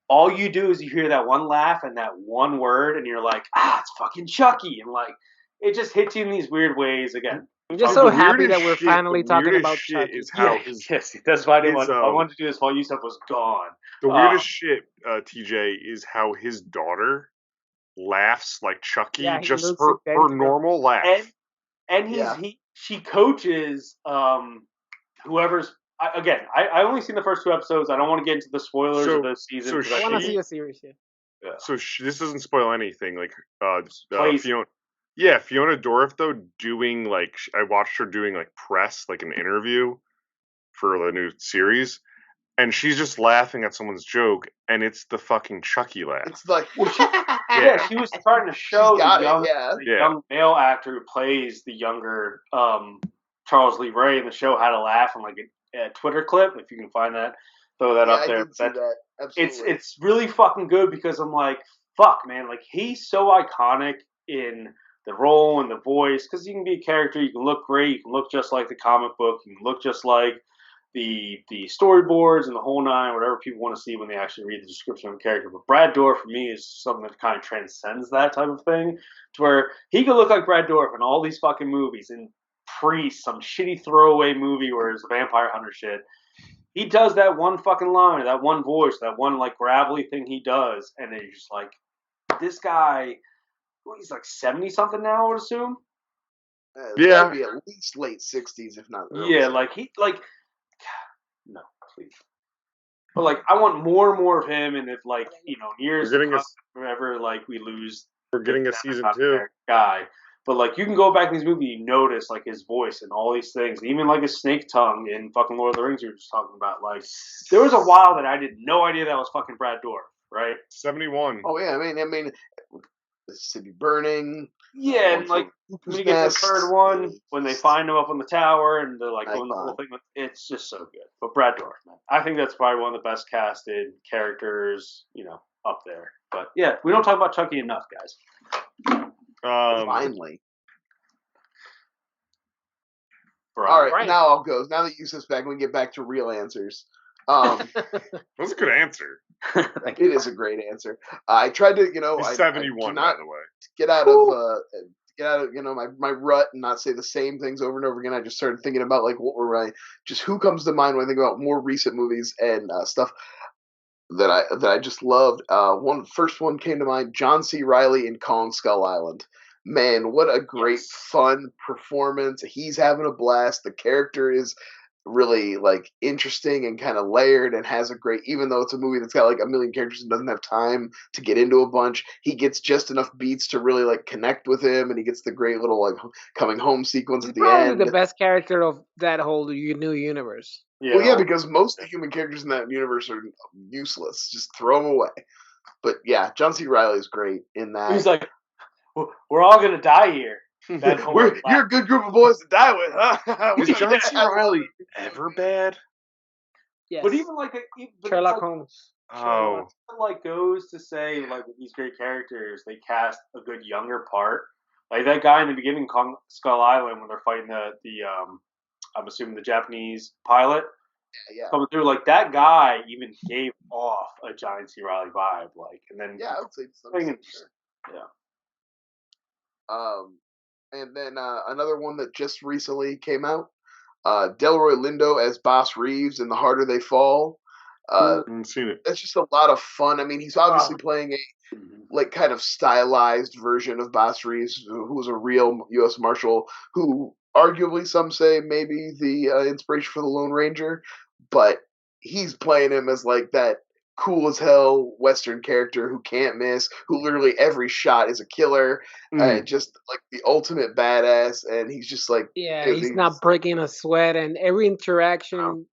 All you do is you hear that one laugh and that one word, and you're like, it's fucking Chucky, and like it just hits you in these weird ways again. I'm just so happy that we're finally talking about Chucky. Yes, that's why I wanted to do this while Yusuf was gone. The weirdest shit, TJ, is how his daughter laughs like Chucky, just her normal laugh. And she coaches whoever's. I only seen the first 2 episodes. I don't want to get into the spoilers of the season. I want to see a series here. Yeah. So this doesn't spoil anything. Like Fiona. Yeah, Fiona Dourif though doing like I watched her doing like press, like an interview for the new series, and she's just laughing at someone's joke, and it's the fucking Chucky laugh. It's like she was trying to show the young male actor who plays the younger Charles Lee Ray in the show how to laugh on like a Twitter clip. If you can find that, throw that up there. I did see that. Absolutely. It's really fucking good because I'm like, fuck, man, like he's so iconic in the role and the voice, because you can be a character, you can look great, you can look just like the comic book, you can look just like the storyboards and the whole nine, whatever people want to see when they actually read the description of a character. But Brad Dourif for me is something that kind of transcends that type of thing, to where he could look like Brad Dourif in all these fucking movies, in Priest, some shitty throwaway movie where it's a vampire hunter shit. He does that one fucking line, that one voice, that one like gravelly thing he does, and then you're just like, this guy. He's like 70-something now, I would assume. That'd be at least late 60s, if not early. Yeah, like no, please. But like, I want more and more of him, and if like years whenever like we lose, we're getting a season 2 guy. But like, you can go back in these movies, you notice like his voice and all these things, and even like his snake tongue in fucking Lord of the Rings you were just talking about. Like, there was a while that I had no idea that was fucking Brad Dourif, right? 71. Oh yeah, I mean. The city burning. Yeah, and like when you get the third one, when they find him up on the tower and they're like doing the whole thing, it's just so good. But Brad Dourif, man, I think that's probably one of the best casted characters, up there. But yeah, we don't talk about Chucky enough, guys. Finally. Brian. All right, now I'll go. Now that Yusuf's back, we get back to real answers. That's a good answer. It is a great answer. I tried to, He's 71, by the way. Get out of my rut and not say the same things over and over again. I just started thinking about like who comes to mind when I think about more recent movies and stuff that I just loved. First one came to mind: John C. Reilly in Kong Skull Island. Man, what a great fun performance! He's having a blast. The character is really like interesting and kind of layered and has a great, even though it's a movie that's got like a million characters and doesn't have time to get into a bunch, he gets just enough beats to really like connect with him, and he gets the great little like coming home sequence at the end. Probably the best character of that whole new universe. Yeah. Well, yeah, because most of the human characters in that universe are useless. Just throw them away. But yeah, John C. Reilly is great in that. He's like, we're all gonna die here. You're a good group of boys to die with, huh? Is John C. Reilly ever bad? Yes. But even like Sherlock Holmes. Oh. Like goes to say like with these great characters, they cast a good younger part. Like that guy in the beginning, Skull Island, when they're fighting the I'm assuming the Japanese pilot Yeah. coming through. Like that guy even gave off a John C. Reilly vibe. Like, and then Yeah, I would say to some extent, sure. yeah. And then another one that just recently came out, Delroy Lindo as Boss Reeves in The Harder They Fall. I haven't seen it. It's just a lot of fun. I mean, he's obviously playing a like kind of stylized version of Boss Reeves, who was a real U.S. Marshal, who arguably some say maybe the inspiration for the Lone Ranger, but he's playing him as like that cool as hell Western character who can't miss, who literally every shot is a killer, just like the ultimate badass, and he's just like he's not breaking a sweat, and every interaction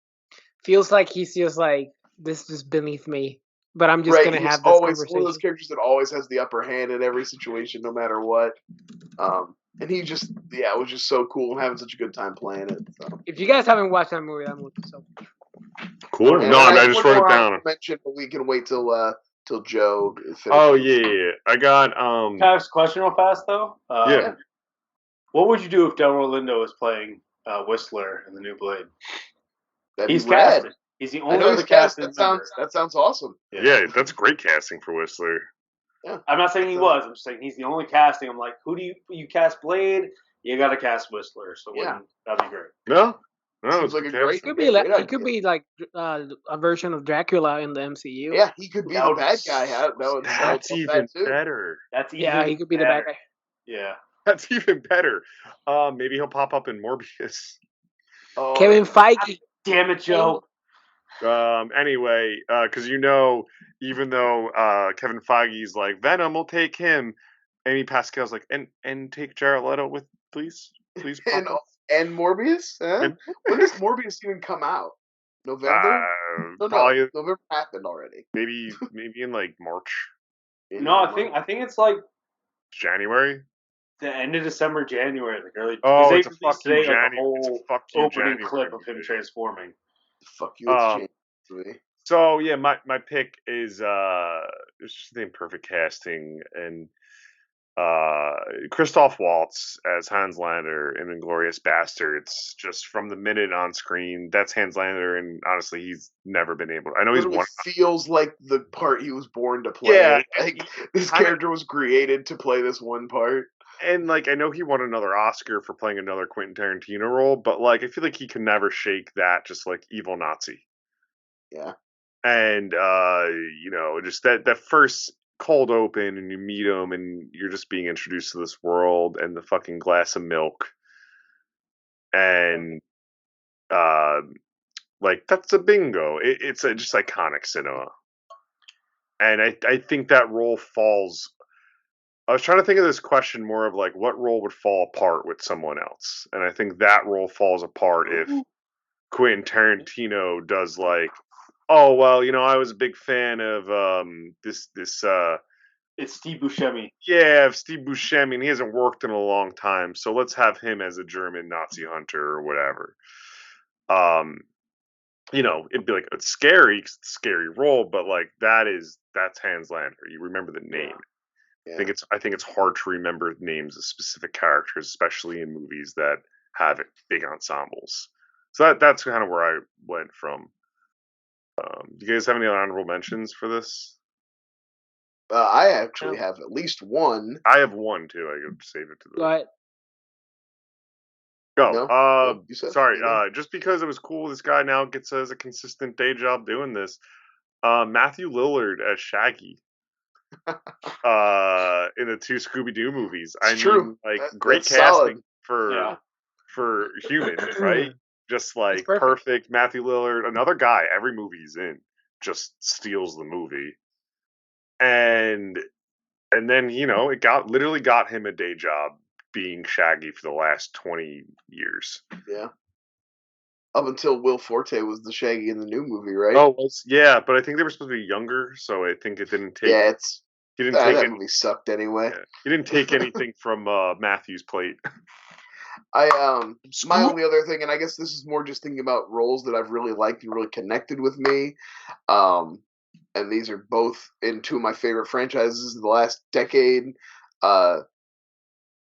feels like he's just like, this is beneath me, but I'm just gonna have this always conversation. one of those characters that always has the upper hand in every situation, no matter what. And he just, it was just so cool and having such a good time playing it. So. If you guys haven't watched that movie is so cool. No, I just wrote it down. Mention, but we can wait till Joe finishes. Oh yeah. I got Can I ask a question real fast though? Yeah. What would you do if Delroy Lindo was playing Whistler in the new Blade? He's casted. He's the only other casted. That sounds awesome. Yeah, that's great casting for Whistler. Yeah. I'm not saying he was. I'm just saying he's the only casting. I'm like, who do you cast Blade? You got to cast Whistler. So that'd be great. No, seems like a great. It could be like a version of Dracula in the MCU. Yeah, he could be the bad guy. That's even better. He could be the bad guy. Yeah, that's even better. Maybe he'll pop up in Morbius. Kevin Feige. Damn it, Joe. Anyway, because even though Kevin Feige's like Venom will take him, Amy Pascal's like and take Jared Leto with please. and Morbius. When does Morbius even come out? November? Probably November happened already. Maybe in like March. No, I think it's like January. The end of December, January, like early. Oh, it's a fuck you, January. January. It's a fuck you, opening January clip of him transforming. Fuck you, it's January. So yeah, my pick is it's just the perfect casting, and Christoph Waltz as Hans Lander in *Inglourious Bastards*. Just from the minute on screen, that's Hans Lander, and honestly, he's never been able. I know he's one. Feels like the part he was born to play. Yeah, like this character was created to play this one part. And like I know he won another Oscar for playing another Quentin Tarantino role, but like I feel like he can never shake that just like evil Nazi. Yeah. And just that first cold open and you meet him and you're just being introduced to this world and the fucking glass of milk. And like that's a bingo. It's just iconic cinema. And I think that role falls. I was trying to think of this question more of like what role would fall apart with someone else, and I think that role falls apart if Quentin Tarantino does like, oh well, I was a big fan of this. It's Steve Buscemi. Yeah, of Steve Buscemi, and he hasn't worked in a long time, so let's have him as a German Nazi hunter or whatever. It'd be like it's scary, it's a scary role, but like that's Hans Lander. You remember the name. Yeah. I think it's hard to remember names of specific characters, especially in movies that have big ensembles. So that's kind of where I went from. Do you guys have any honorable mentions for this? I actually have at least one. I have one too. I could save it to the. What? Go. No? Sorry. Just because it was cool, this guy now gets a consistent day job doing this. Matthew Lillard as Shaggy. In the two Scooby-Doo movies. True. Like great casting for humans, right? Just like perfect. Matthew Lillard, another guy, every movie he's in just steals the movie. And then, it literally got him a day job being Shaggy for the last 20 years. Yeah. Up until Will Forte was the Shaggy in the new movie, right? Oh, yeah, but I think they were supposed to be younger, so I think it didn't take. Yeah, that movie sucked anyway. Yeah, he didn't take anything from Matthew's plate. My only other thing, and I guess this is more just thinking about roles that I've really liked and really connected with me. And these are both in two of my favorite franchises in the last decade.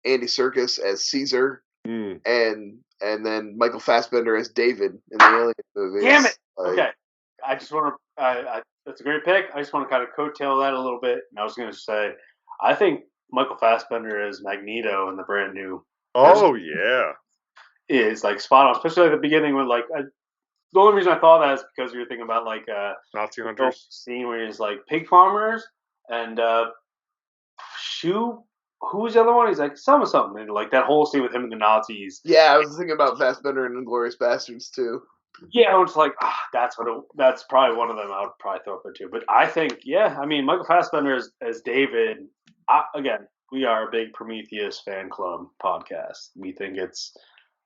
Andy Serkis as Caesar, Mm. and then Michael Fassbender as David in the Alien movies. Damn it! Like, Okay, I just want to. That's a great pick. I just want to kind of coattail that a little bit. And I was going to say, I think Michael Fassbender as Magneto in the brand new Oh yeah. is like spot on, especially at the beginning when like the only reason I thought that is because you were thinking about like Nazi the hunters. scene where he's like pig farmers and who was the other one? He's like something, and like that whole scene with him and the Nazis. yeah, I was thinking about Fassbender and Inglourious Bastards too. Yeah, I was like, that's probably one of them. I would probably throw up there too. But I think, yeah, I mean, Michael Fassbender as David. Again, we are a big Prometheus fan club podcast. We think it's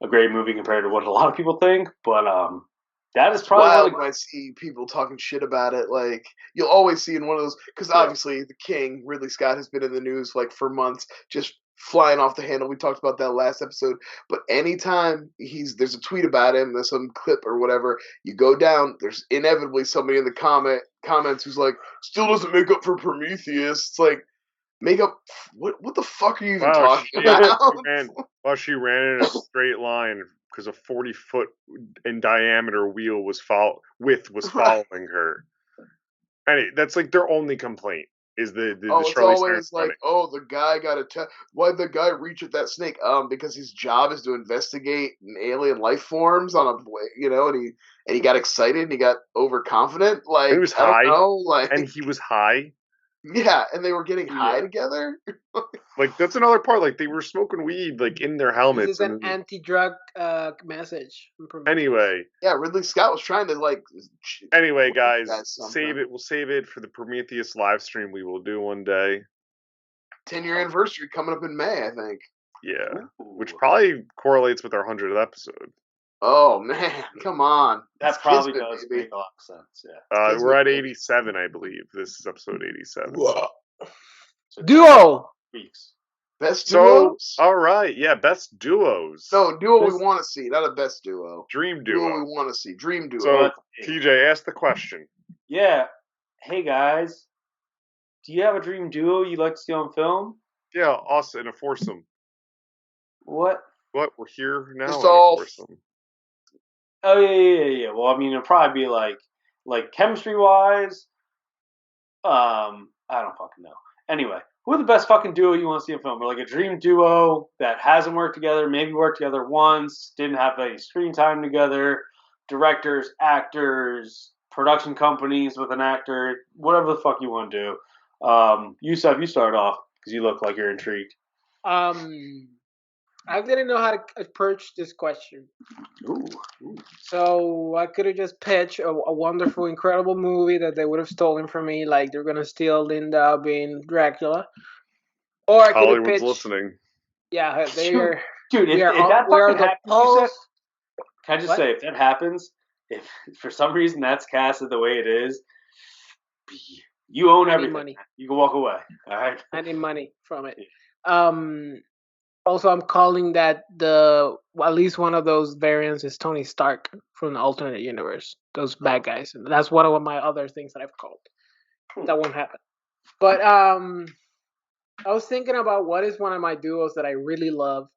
a great movie compared to what a lot of people think. But that is probably wild when I see people talking shit about it. Like, you'll always see in one of those, because obviously the King, Ridley Scott, has been in the news like for months, just flying off the handle. We talked about that last episode. But anytime there's a tweet about him, there's some clip or whatever, you go down, there's inevitably somebody in the comments who's like, still doesn't make up for Prometheus. It's like, make up, what the fuck are you even talking about? She ran in a straight line because a 40-foot in diameter wheel was following her. And that's like their only complaint is the it's Charlie always like, the guy got why'd the guy reach at that snake? Because his job is to investigate alien life forms on and he got excited and he got overconfident. Like, he was high. I don't know, like, and he was high. Yeah, and they were getting high together. Like, that's another part. Like, they were smoking weed, like, in their helmets. This is an anti-drug message. Anyway. Yeah, Ridley Scott was trying to, like... Anyway, guys, save it. We'll save it for the Prometheus live stream we will do one day. 10-year anniversary coming up in May, I think. Yeah, which probably correlates with our 100th episode. Oh, man, come on. That probably does make a lot of sense, yeah. We're at 87, I believe. This is episode 87. Whoa. So Duo! Weeks. Best duos? All right, yeah, best duos. No, duo we want to see, not a best duo. Dream duo. Duo we want to see. Dream duo. So, TJ, ask the question. Yeah. Hey, guys. Do you have a dream duo you'd like to see on film? Yeah, us in a foursome. What? What? We're here now Just in a foursome. Oh, yeah. Well, I mean, it'd probably be like chemistry-wise, I don't fucking know. Anyway, who are the best fucking duo you want to see in film? Or like a dream duo that hasn't worked together, maybe worked together once, didn't have any screen time together, directors, actors, production companies with an actor, whatever the fuck you want to do. Yusuf, you start off because you look like you're intrigued. I didn't know how to approach this question. Ooh. So I could have just pitched a wonderful, incredible movie that they would have stolen from me, like they're gonna steal Lindo being Dracula. Or I could have pitched. Hollywood's listening. Yeah, they are. Dude, if that fucking happens, can I just say, if that happens, if for some reason that's casted the way it is, you own everything. Money. You can walk away. All right. I need money from it. Also, I'm calling that at least one of those variants is Tony Stark from the alternate universe. Those bad guys. That's one of my other things that I've called. That won't happen. But I was thinking about what is one of my duos that I really love,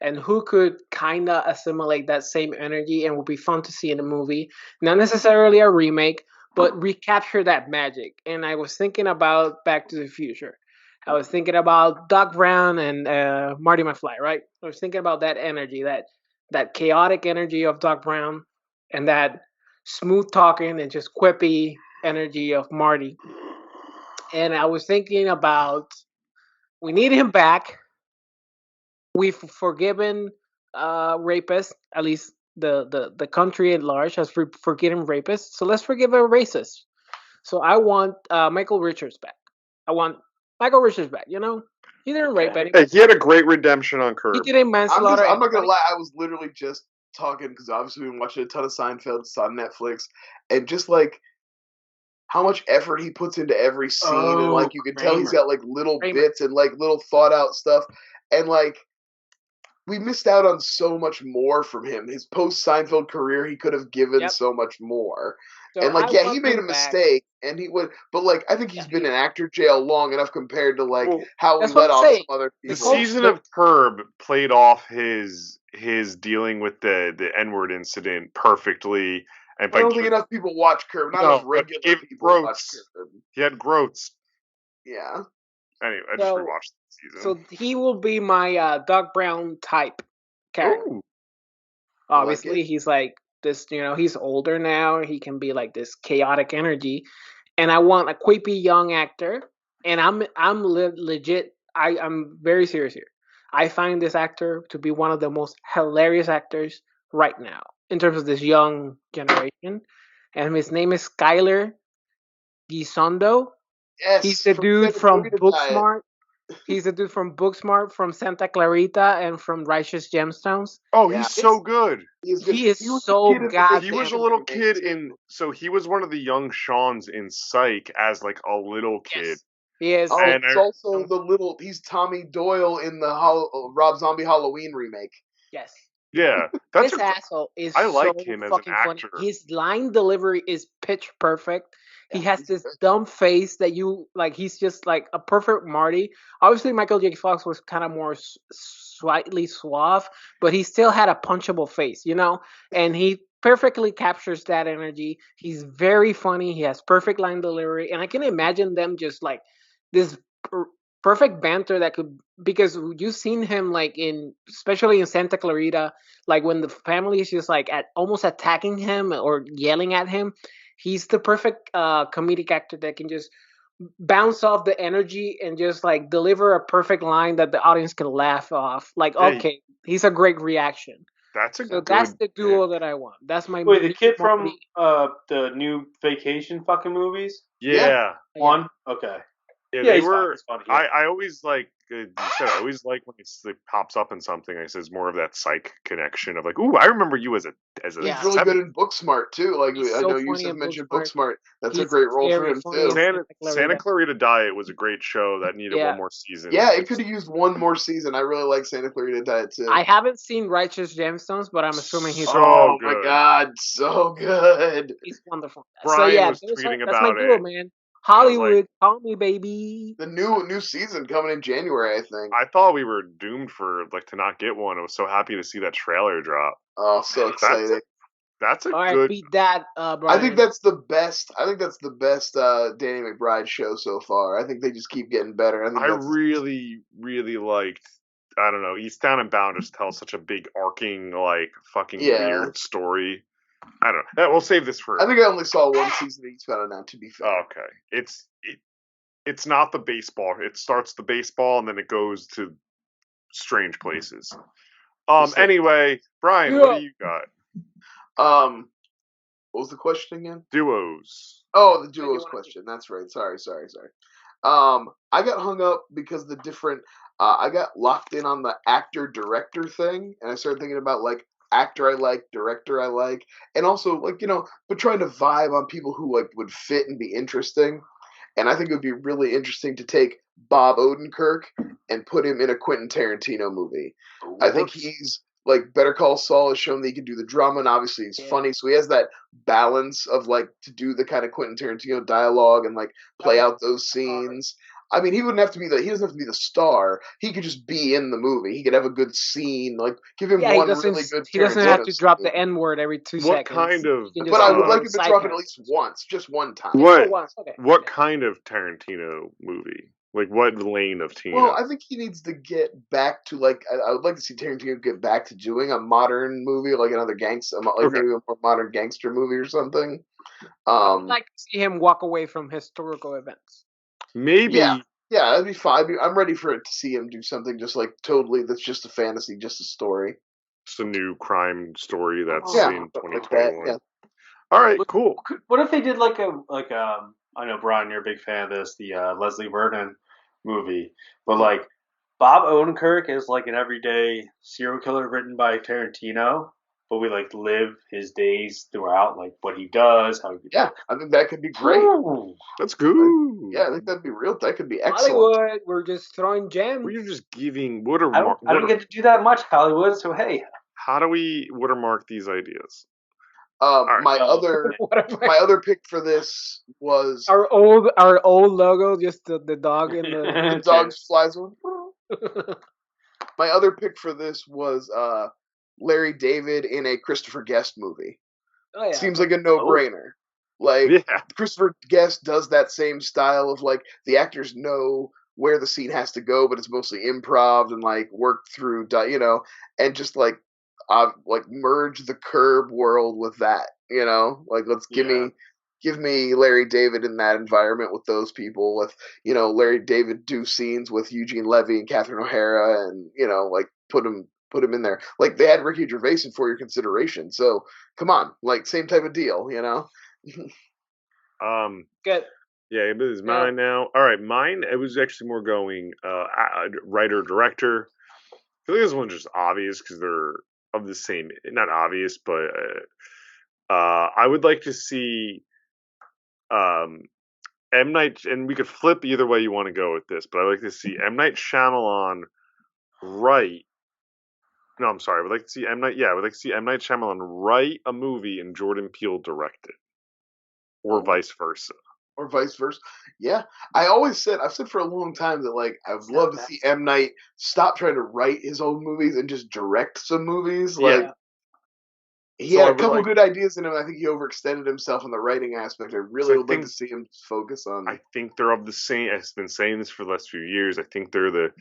and who could kind of assimilate that same energy and would be fun to see in a movie. Not necessarily a remake, but recapture that magic. And I was thinking about Back to the Future. I was thinking about Doc Brown and Marty McFly, right? I was thinking about that energy, that chaotic energy of Doc Brown, and that smooth talking and just quippy energy of Marty. And I was thinking about, we need him back. We've forgiven rapists, at least the country at large has forgiven rapists. So let's forgive a racist. So I want Michael Richards back. I want Michael Richards back, you know? He didn't rape anybody. He had a great redemption on Curb. He didn't manslaughter. I'm not going to lie. I was literally just talking, because obviously we've been watching a ton of Seinfeld. It's on Netflix. And just like how much effort he puts into every scene. And like you can tell he's got like little bits and like little thought out stuff. And like we missed out on so much more from him. His post Seinfeld career, he could have given so much more. So and like, he made a mistake. and he would. But like, I think he's been in actor jail long enough compared to like Well, how we that's what let I'm off saying. some other the people. season of Curb played off his dealing with the N-word incident perfectly, and I don't think enough people watch Curb. Not No, enough but regular he gave people watch growths. Curb. he had growths. Yeah. Anyway, I just rewatched the season. So he will be my Doc Brown type character. Ooh. Obviously, he's like this. He's older now. He can be like this chaotic energy, and I want a quippy young actor. And I'm legit. I'm very serious here. I find this actor to be one of the most hilarious actors right now in terms of this young generation. And his name is Skyler Gisondo. Yes. He's the dude Santa from Clarita Diet. Booksmart. He's the dude from Booksmart, from Santa Clarita, and from Righteous Gemstones. Oh, Yeah. he's so good. He is was so the kid in the goddamn. He was a Vacation little remake, kid too. in. So he was one of the young Shawns in Psych as like a little kid. Yes. He is. Oh, And it's also the little. He's Tommy Doyle in the Rob Zombie Halloween remake. Yes. Yeah, that's This asshole is I like so him as an fucking funny. actor. His line delivery is pitch perfect. He Yeah, has he's this good. dumb face that you like. He's just like a perfect Marty. Obviously, Michael J. Fox was kind of more slightly suave, but he still had a punchable face, and he perfectly captures that energy. He's very funny. He has perfect line delivery, and I can imagine them just like this perfect banter that could, because you've seen him like especially in Santa Clarita, like when the family is just like almost attacking him or yelling at him. He's the perfect comedic actor that can just bounce off the energy and just like deliver a perfect line that the audience can laugh off. Like, Yeah, okay, he's a great reaction. That's So that's the duo that I want. That's my Wait, the kid Marty. from the new Vacation fucking movies? Yeah. One? Okay. Yeah, Yeah, they he's fine, were. he's funny, yeah. I always like you said. I always like when it pops up in something. I says more of that Psych connection of like, ooh, I remember you as a He's really good in Booksmart too. Like He's I so know funny Yusuf in mentioned Booksmart. Booksmart. That's a He's great role for very him funny in too. Santa Clarita Diet was a great show that needed Yeah. one more season. Yeah, it could have used one more season. I really like Santa Clarita Diet too. I haven't seen Righteous Gemstones, but I'm assuming he's Oh good. my god, so good. He's wonderful. Brian so yeah, was tweeting that's my about duo, it. man. I was Hollywood, call me, baby. The new season coming in January, I think. I thought we were doomed for like to not get one. I was so happy to see that trailer drop. Oh, so exciting. That's a All right, good. beat that, Brian. I think that's the best. I think that's the best Danny McBride show so far. I think they just keep getting better. I really, really liked. I don't know. Eastbound and Bound just tells such a big arcing, like fucking weird story. I don't know. We'll save this for. I think I only saw one season of Eastbound and Bound. To be fair. Okay, it's not the baseball. It starts the baseball and then it goes to strange places. Anyway, Brian, what do you got? What was the question again? Duos. Oh, the duos question. That's right. Sorry. I got hung up because the different. I got locked in on the actor-director thing, and I started thinking about like actor I like, director I like, and also like but trying to vibe on people who like would fit and be interesting. And I think it would be really interesting to take Bob Odenkirk and put him in a Quentin Tarantino movie. I think he's like Better Call Saul has shown that he can do the drama, and obviously he's funny, so he has that balance of like to do the kind of Quentin Tarantino dialogue and like play out those scenes. I mean, he wouldn't have to be he doesn't have to be the star. He could just be in the movie. He could have a good scene, like give him one really good. He doesn't have to drop the N-word every 2 seconds. What kind of? But I would like him to drop it at least once, just one time. What kind of Tarantino movie? Like what lane of Tarantino? Well, I think he needs to get back to like I would like to see Tarantino get back to doing a modern movie, like another gangster, like maybe a more modern gangster movie or something. I'd like to see him walk away from historical events. Maybe. Yeah, that'd be fine. I'm ready for it to see him do something just like totally that's just a fantasy, just a story. Just a new crime story that's in 2021. Like that, yeah. All right, cool. What if they did like I know Brian, you're a big fan of this, the Leslie Vernon movie, but like Bob Odenkirk is like an everyday serial killer written by Tarantino, but we like live his days throughout, like what he does, how he. Yeah, I think that could be great. Ooh. That's good. Yeah, I think that'd be real. That could be excellent. Hollywood, we're just throwing gems. We're just giving I don't get to do that much, Hollywood. So hey, how do we watermark these ideas? right. My other pick for this was our old logo, just the dog in the. the dog flies on. My other pick for this was Larry David in a Christopher Guest movie. Oh yeah. Seems like a no-brainer. Like Yeah. Christopher Guest does that same style of like the actors know where the scene has to go, but it's mostly improv and like worked through, and just like merge the Curb world with that. Like let's give me Larry David in that environment with those people, with Larry David do scenes with Eugene Levy and Catherine O'Hara, and like put him in there. Like they had Ricky Gervais in For Your Consideration, so come on, like same type of deal, Good. Yeah, it is mine now. All right, mine. It was actually more going writer director. I feel like this one's just obvious because they're of the same. Not obvious, but I would like to see M. Night, and we could flip either way you want to go with this, but I'd like to see M. Night Shyamalan write. No, I'm sorry. I would like to see M. Night. Yeah, I would like to see M. Night Shyamalan write a movie and Jordan Peele direct it, or vice versa. Or vice versa. Yeah, I've said for a long time that like I would love to see M. Night stop trying to write his own movies and just direct some movies. Like he had a couple good ideas in him. I think he overextended himself in the writing aspect. I really would like to see him focus on. I think they're of the same. I've been saying this for the last few years. I think they're the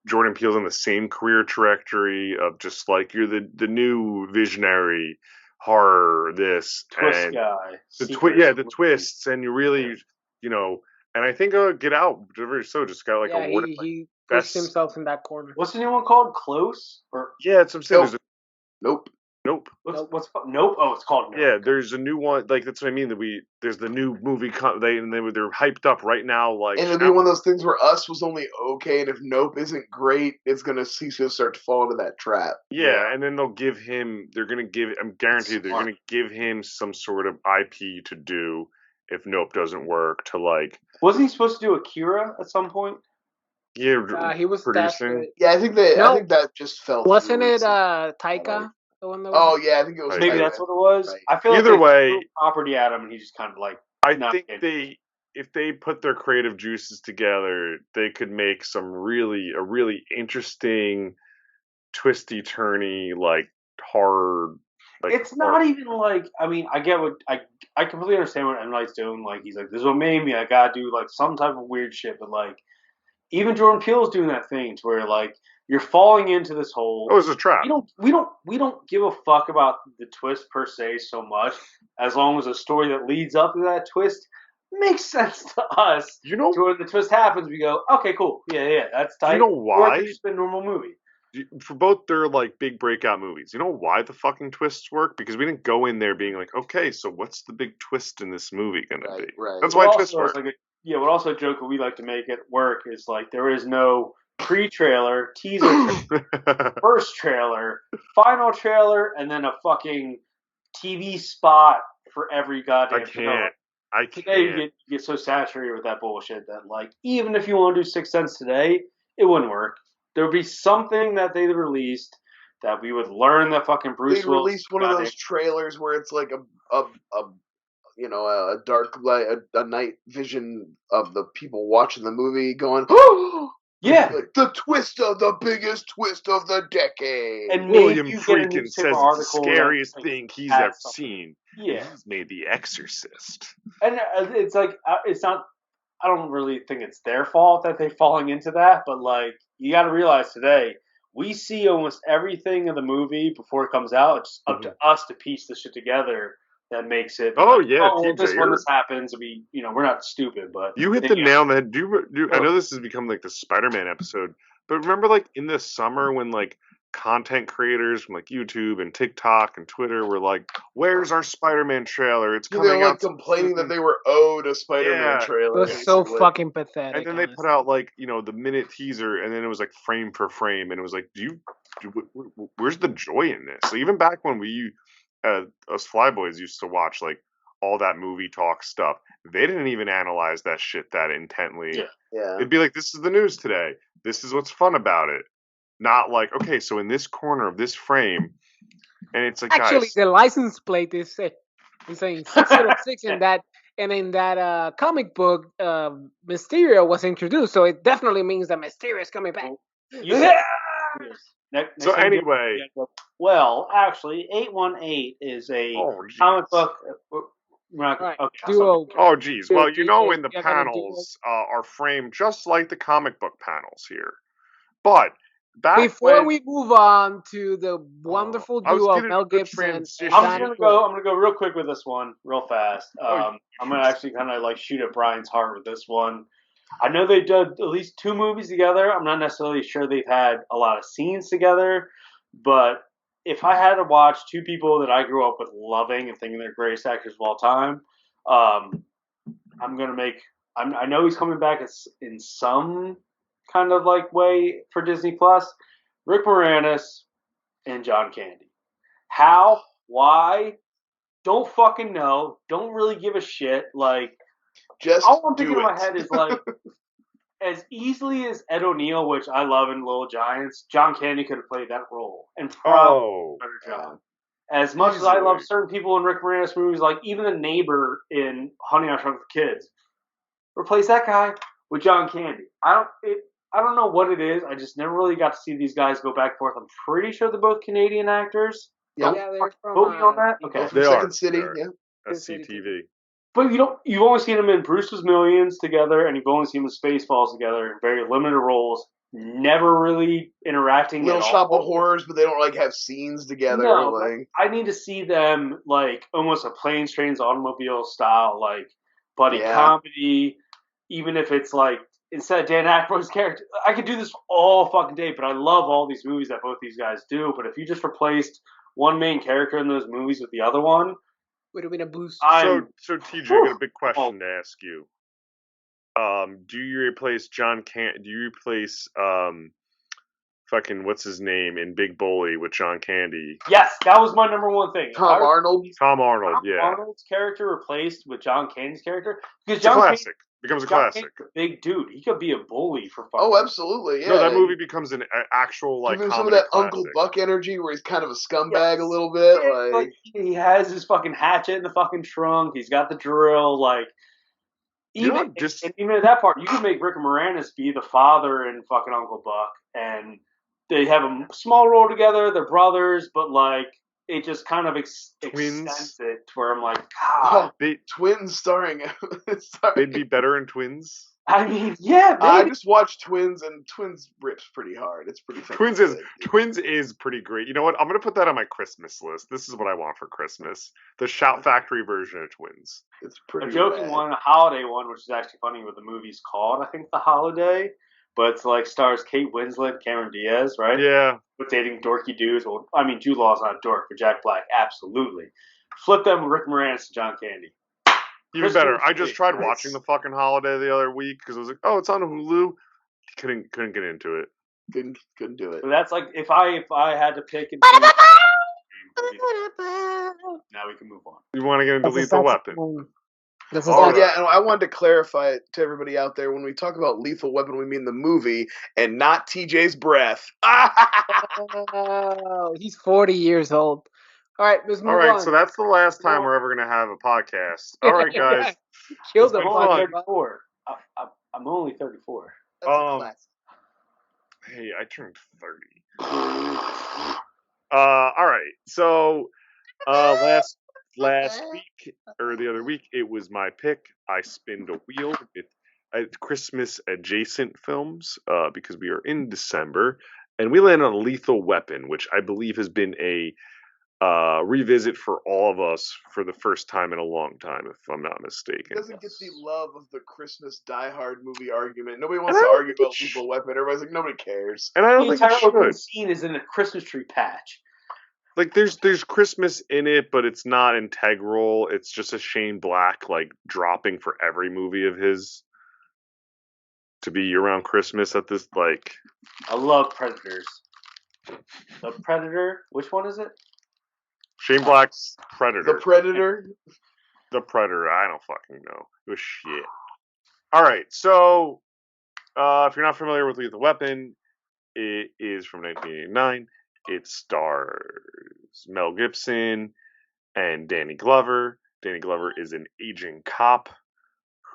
Jordan Peele's on the same career trajectory of just like you're the new visionary horror twist guy. The twists, and you really and I think Get Out very so just got like awarded. He pushed himself in that corner. What's the new one called? Close? Or it's I'm saying Nope. What's Nope? Oh, it's called Nope. Yeah, there's a new one. Like that's what I mean. There's the new movie. They're hyped up right now. Like, and it'll be one of those things where Us was only okay, and if Nope isn't great, he's gonna start to fall into that trap. Yeah, and then they'll give him. I'm guaranteed they're gonna give him some sort of IP to do if Nope doesn't work. To like, wasn't he supposed to do Akira at some point? Yeah, he was producing. Yeah, I think that just fell. Wasn't it Taika? The one that was I think it was. Maybe that's what it was. Right. I feel either like way, threw property at him, and he just kind of like. I think if they put their creative juices together, they could make a really interesting, twisty, turny, like horror. Like, it's not even like, I mean, I get what I completely understand what M. Night's doing. Like, he's like, this is what made me. I gotta do like some type of weird shit, but like, even Jordan Peele's doing that thing to where like you're falling into this hole. Oh, it's a trap. We don't give a fuck about the twist per se so much, as long as the story that leads up to that twist makes sense to us. So when the twist happens, we go, okay, cool, yeah, that's tight. You know why? Or it's just a normal movie. For both their like big breakout movies, you know why the fucking twists work? Because we didn't go in there being like, okay, so what's the big twist in this movie gonna be? Right. That's why twists work. What also a joke that we like to make it work is like there is no pre-trailer, teaser, first trailer, final trailer, and then a fucking TV spot for every goddamn trailer. I can't. Today you get so saturated with that bullshit that like even if you want to do Sixth Sense today, it wouldn't work. There would be something that they released that we would learn that fucking Bruce Willis. They released one of those trailers where it's like a dark light, a night vision of the people watching the movie going, yeah, like, the biggest twist of the decade. And William Friedkin says it's the scariest thing he's ever seen. Yeah, he's made The Exorcist. And it's like it's not. I don't really think it's their fault that they're falling into that, but like you got to realize today we see almost everything in the movie before it comes out. It's up to us to piece this shit together. That makes it. This happens. We're not stupid, but you hit the nail on the head. I know this has become like the Spider-Man episode, but remember, like in the summer when like content creators from like YouTube and TikTok and Twitter were like, "Where's our Spider-Man trailer? It's coming out." They were like complaining that they were owed a Spider-Man trailer. It was so fucking pathetic. And then they put out like the minute teaser, and then it was like frame for frame, and it was like, where's the joy in this? So even back when we. Us Flyboys used to watch like all that movie talk stuff. They didn't even analyze that shit that intently. Yeah. It'd be like, this is the news today. This is what's fun about it. Not like, okay, so in this corner of this frame, And it's like, Actually, guys, the license plate is saying 606 in that, and in that comic book, Mysterio was introduced, so it definitely means that Mysterio is coming back. You said next so time anyway. Well, actually, 818 is a comic book. We're not Right. okay, Duo. Oh, geez. Duo, Well, you know, in the you have any duo? panels are framed just like the comic book panels here. But back Before when... we move on to the wonderful I was duo of getting Mel a good Gibson and transition. I'm Donnie gonna go real quick with this one, real fast. Oh, I'm gonna actually kind of like shoot at Brian's heart with this one. I know they did at least 2 movies together. I'm not necessarily sure they've had a lot of scenes together, but if I had to watch 2 people that I grew up with loving and thinking they're greatest actors of all time, I'm gonna make. I know he's coming back in some kind of like way for Disney Plus. Rick Moranis and John Candy. How? Why? Don't fucking know. Don't really give a shit. Like, Just all I'm do thinking in my it. head is like, as easily as Ed O'Neill, which I love in Little Giants, John Candy could have played that role and probably done a better job. As much as I love certain people in Rick Moranis movies, like even the neighbor in Honey, I Shrunk the Kids, replace that guy with John Candy. I don't know what it is. I just never really got to see these guys go back and forth. I'm pretty sure they're both Canadian actors. Yeah, they're from, Vote me on that. Okay, from Second City. Yeah, SCTV. but you've only seen them in Brewster's Millions together, and you've only seen them in Spaceballs together in very limited roles. Never really interacting. Little at Shop all. of Horrors, but they don't like have scenes together. No, like, I need to see them like almost a Planes, Trains, Automobile style, like buddy comedy. Even if it's like instead of Dan Aykroyd's character, I could do this all fucking day. But I love all these movies that both these guys do. But if you just replaced one main character in those movies with the other one, would have been a boost. So TJ, I got a big question to ask you. Do you replace Do you replace fucking what's his name in Big Bully with John Candy? Yes, that was my number one thing. Tom Arnold. Tom Arnold, yeah. Arnold's character replaced with John Candy's character because It's a classic. Becomes a classic. Candy's a big dude. He could be a bully for fucking. Oh, absolutely. Yeah. No, that movie becomes an actual like Give him some of comedy that classic. Uncle Buck energy, where he's kind of a scumbag a little bit. Like he has his fucking hatchet in the fucking trunk. He's got the drill. Like even at that part, you could make Rick Moranis be the father in fucking Uncle Buck, and they have a small role together. They're brothers, but like it just kind of extends it to where I'm like, God, Twins starring. They'd be better in Twins. I mean, yeah, maybe. I just watched Twins, and Twins rips pretty hard. It's pretty fun. Twins is pretty great. You know what? I'm gonna put that on my Christmas list. This is what I want for Christmas: the Shout Factory version of Twins. It's pretty. A joking one, a holiday one, which is actually funny. What the movie's called, I think, The Holiday, but it's like stars Kate Winslet, Cameron Diaz, right? Yeah. With dating dorky dudes. Well, I mean, Jude Law's not a dork, but Jack Black, absolutely. Flip them with Rick Moranis and John Candy. Even better. I just tried watching the fucking Holiday the other week because I was like, oh, it's on Hulu. Couldn't get into it. Couldn't do it. But that's like if I had to pick. Now we can move on. You want to get into Lethal Weapon? Yeah, and I wanted to clarify it to everybody out there. When we talk about Lethal Weapon, we mean the movie and not TJ's breath. Oh, he's 40 years old. All right, let's move on. All right, so that's the last time we're ever going to have a podcast. All right, guys. Killed him. I'm 34. I'm only 34. That's a classic. Hey, I turned 30. All right, so last week or the other week, it was my pick. I spinned a wheel with Christmas adjacent films because we are in December, and we landed on Lethal Weapon, which I believe has been a revisit for all of us for the first time in a long time, if I'm not mistaken. It doesn't get the love of the Christmas Die Hard movie argument. Nobody wants to argue about Lethal Weapon. Everybody's like, nobody cares. And I don't think it should. The scene is in a Christmas tree patch. Like there's Christmas in it, but it's not integral. It's just a Shane Black like dropping for every movie of his to be around Christmas at this like. I love Predators. The Predator. Which one is it? Shane Black's Predator. The Predator? The Predator. I don't fucking know. It was shit. All right. So, if you're not familiar with Lethal Weapon, it is from 1989. It stars is Mel Gibson and Danny Glover. Danny Glover is an aging cop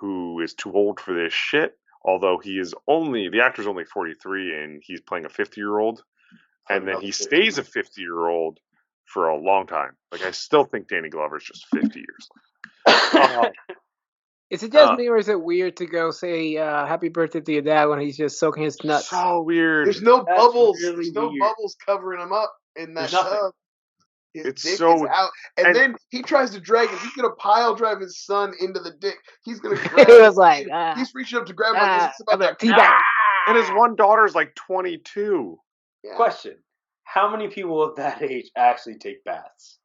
who is too old for this shit. Although the actor's only 43 and he's playing a 50-year-old. And then he stays a 50-year-old for a long time. Like, I still think Danny Glover's just 50 years old. Is it just me, or is it weird to go say happy birthday to your dad when he's just soaking his nuts? So weird. There's no That's bubbles. really There's no weird. bubbles covering him up in that There's nothing. tub. His It's dick so- is out. And and- then he tries to drag it. He's going to pile drive his son into the dick. He's going to He grab was his like, kid. He's reaching up to grab him like this. It's I'm about gonna to teabag. And his one daughter's like 22. Yeah. Question: how many people of that age actually take baths?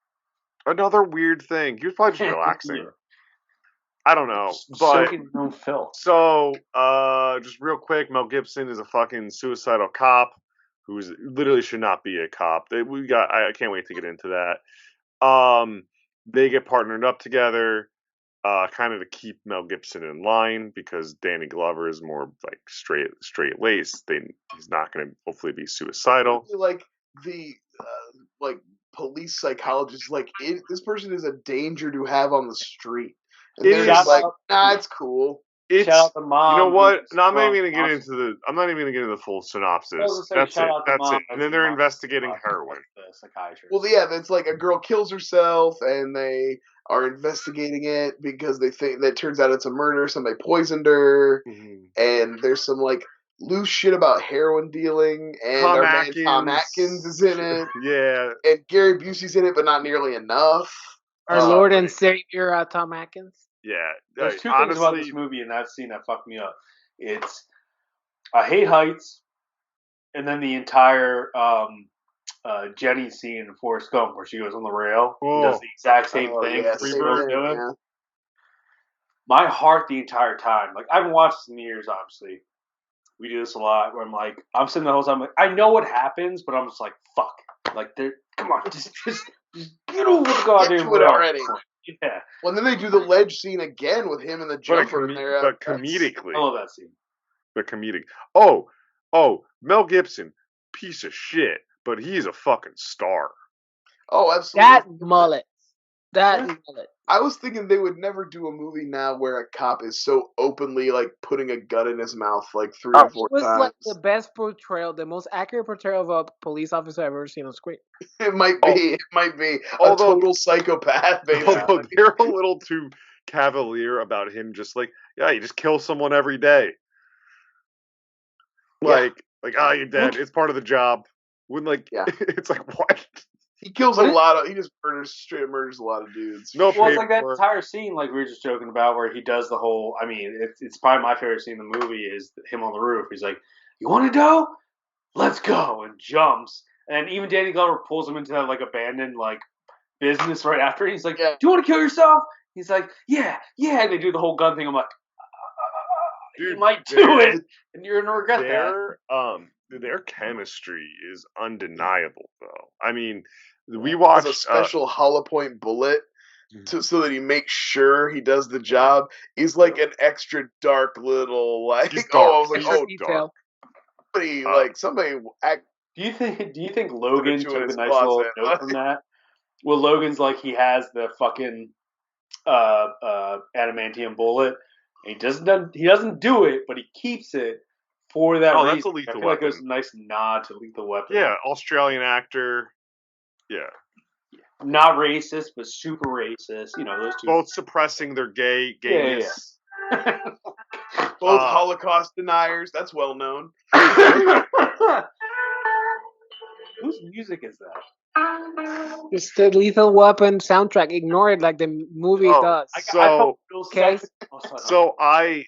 Another weird thing. He was probably just relaxing. Yeah. I don't know. But Soaking his own filth. so, just real quick, Mel Gibson is a fucking suicidal cop who literally should not be a cop. I can't wait to get into that. They get partnered up together, kind of to keep Mel Gibson in line because Danny Glover is more like straight laced. He's not going to hopefully be suicidal. Like the like police psychologist, like this person is a danger to have on the street. And It they're is- just like, nah, it's cool. It's, Shout out to Mom. you know what? who's No, I'm not from even gonna get Austin. I'm not even gonna get into the full synopsis. I was gonna say, That's shout it. out to That's Mom, it. And then they're Mom's investigating heroin. The psychiatrist. Well, yeah, it's like a girl kills herself, and they are investigating it because they think that turns out it's a murder. Somebody poisoned her, and there's some like loose shit about heroin dealing, and our man Tom Atkins is in it, Yeah. and Gary Busey's in it, but not nearly enough. Our Lord and Savior, Tom Atkins. Yeah. There's two honestly, things about this movie and that scene that fucked me up. It's I hate heights, and then the entire Jenny scene in Forrest Gump where she goes on the rail and does the exact same thing. Yeah, Three same girls thing, doing. yeah. My heart the entire time. Like I haven't watched this in years, obviously. We do this a lot where I'm sitting the whole time like I know what happens, but I'm just like fuck. Like come on, just get over the goddamn Get to it rail. already. Yeah. Well, then they do the ledge scene again with him and the jumper in there. but comedically. I love that scene. But comedic. Oh, Mel Gibson, piece of shit, but he's a fucking star. Oh, absolutely. That mullet. I was thinking they would never do a movie now where a cop is so openly like putting a gun in his mouth like 3 or 4 It was times. like the best portrayal, the most accurate portrayal of a police officer I've ever seen on screen. It might be. It might be a Although- total psychopath, basically. Although they're a little too cavalier about him just like, yeah, you just kill someone every day. Like, you're dead. It's part of the job. When it's like, what? He kills he just straight murders a lot of dudes. No Well, it's like that paperwork. entire scene, like we were just joking about, where he does the whole. I mean, it's probably my favorite scene in the movie is him on the roof. He's like, "You want to go? Let's go!" and jumps. And even Danny Glover pulls him into that like abandoned like business right after. He's like, "Do you want to kill yourself?" He's like, "Yeah." And they do the whole gun thing. I'm like, "You might do it, and you're gonna regret that." Their chemistry is undeniable, though. I mean, we watched a special hollow point bullet so that he makes sure he does the job. He's like an extra dark little like. He's Oh, dark. I was like, He's oh, detail. somebody act. Do you think Logan Put it took to a his nice little closet. note from that? Well, Logan's like he has the fucking adamantium bullet. He doesn't do it, but he keeps it for that reason. That's a lethal I feel like weapon. there's a nice nod to Lethal Weapon. Yeah, Australian actor. Yeah. Not racist, but super racist. You know, those two. Both suppressing their gayness. Both Holocaust deniers. That's well known. Whose music is that? It's the Lethal Weapon soundtrack. Ignore it like the movie does. So I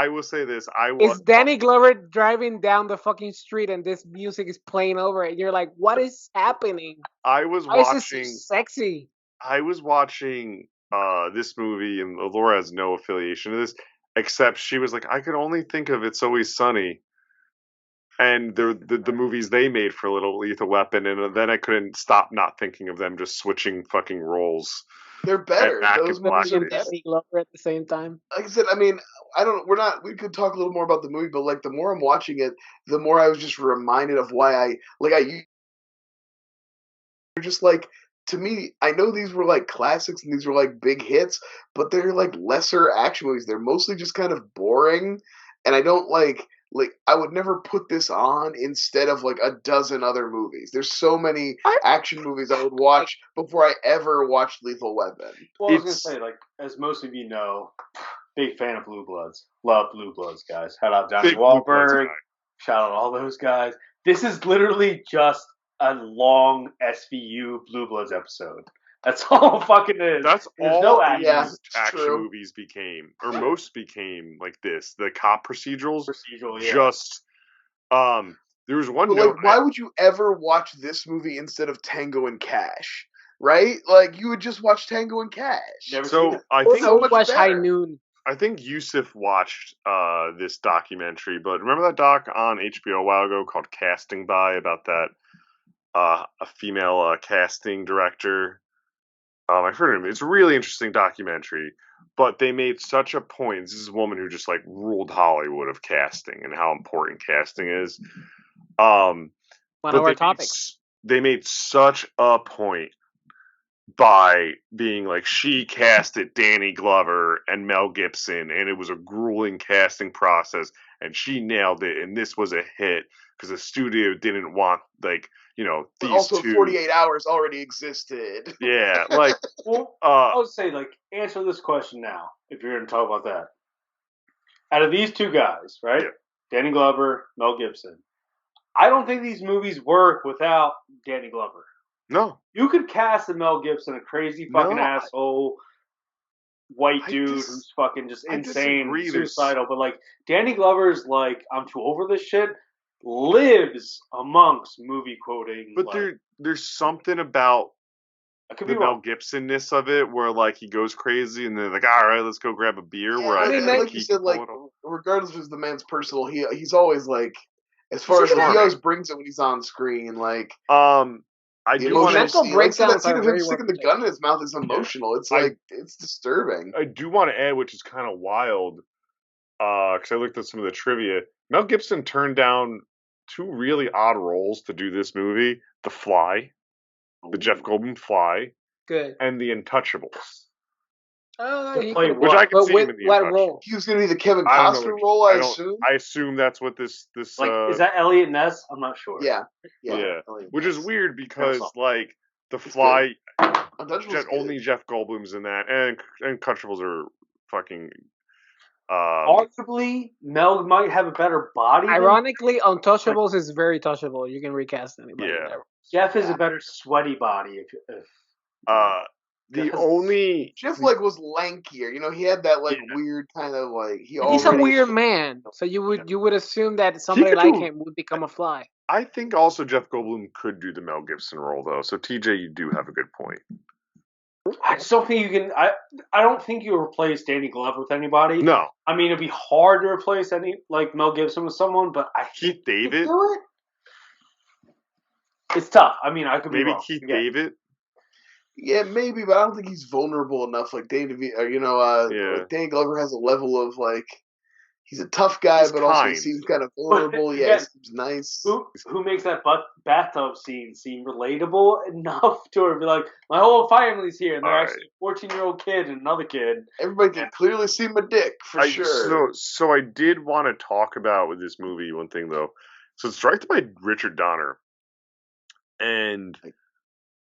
will say this. It's Danny Glover driving down the fucking street and this music is playing over it. And you're like, what is happening? I was Why is watching. this so sexy? I was watching this movie, and Laura has no affiliation to this, except she was like, I could only think of It's Always Sunny. And the movies they made for Lethal Weapon, and then I couldn't stop not thinking of them just switching fucking roles. They're better. Those movies are Danny Glover at the same time. Like I said, I mean, we could talk a little more about the movie, but like the more I'm watching it, the more I was just reminded of why you're just like to me, I know these were like classics and these were like big hits, but they're like lesser action movies. They're mostly just kind of boring, and I don't like I would never put this on instead of like a dozen other movies. There's so many action movies I would watch before I ever watched Lethal Weapon. Well, I was gonna say, like, as most of you know, big fan of Blue Bloods. Love Blue Bloods, guys. Shout out Johnny Wahlberg. Shout out all those guys. This is literally just a long SVU Blue Bloods episode. That's all fucking is. That's There's all no action. Yeah, action true. movies became, or most became like this. The cop procedurals, Procedural, yeah. just there was one But note. like, why would you ever watch this movie instead of Tango and Cash? Right? Like, you would just watch Tango and Cash. Never seen So it. I I think would watch better. High Noon. I think Yusuf watched this documentary, but remember that doc on HBO a while ago called Casting By, about that a female casting director. I've heard of it. It's a really interesting documentary, but they made such a point. This is a woman who just like ruled Hollywood of casting and how important casting is. One But of our topics. They made such a point by being like, she casted Danny Glover and Mel Gibson, and it was a grueling casting process, and she nailed it, and this was a hit because the studio didn't want, like, you know, these But also, two. 48 Hours already existed. Yeah, like, Well, I would say, like, answer this question now, if you're going to talk about that. Out of these two guys, right? Yeah. Danny Glover, Mel Gibson. I don't think these movies work without Danny Glover. no, You could cast a Mel Gibson, a crazy fucking asshole white dude who's fucking just insane, suicidal. But like Danny Glover's like, I'm too over this shit, lives amongst movie quoting. but like, there's something about I could the be Mel wrong. Gibson-ness of it where like he goes crazy and they're like, all right, let's go grab a beer. Yeah, where I mean, think like he you said, can like, pull it off. regardless of the man's personal, he's always like, as far as he always brings it when he's on screen, like, I the do want mental emotional to. scene. Like, so that breakdowns scene are of him very sticking well the gun in his mouth is emotional. It's like, it's disturbing. I do want to add, which is kind of wild, because I looked at some of the trivia. Mel Gibson turned down two really odd roles to do this movie: The Fly, the Jeff Goldblum Fly, Good. and The Untouchables. He play could've- Which I can but see with him in The what Untouchables. role? He was going to be the Kevin I don't know Costner which- role, I assume. I assume that's what this Like, is that Elliot Ness? I'm not sure. Yeah. Yeah. Which is weird because Awesome. like The It's Fly, Untouchables. only Jeff Goldblum's in that, and Untouchables are fucking. Arguably, Mel might have a better body. than Ironically, Untouchables is very touchable. You can recast anybody. Yeah. in there. Jeff is a better sweaty body. If The Jeff is- only Jeff like was lankier, you know. He had that like weird kind of like He's a already- weird man, so you would assume that somebody could like do- him would become a fly. I think also Jeff Goldblum could do the Mel Gibson role though. So TJ, you do have a good point. I just don't think you can. I don't think you replace Danny Glover with anybody. No, I mean, it'd be hard to replace any like Mel Gibson with someone, but I Keith think you David, could do it. It's tough. I mean, I could be maybe wrong. Keith Again, David. Yeah, maybe, but I don't think he's vulnerable enough. Like Danny, like Danny Glover has a level of like he's a tough guy, He's but also he kind. seems kind of vulnerable. Yeah, Again, he seems nice. Who makes that bathtub scene seem relatable enough to her? Be like, my whole family's here, and they're All actually a 14-year-old kid and another kid. Everybody can clearly see my dick for sure. So I did want to talk about with this movie one thing though. So it's directed by Richard Donner, and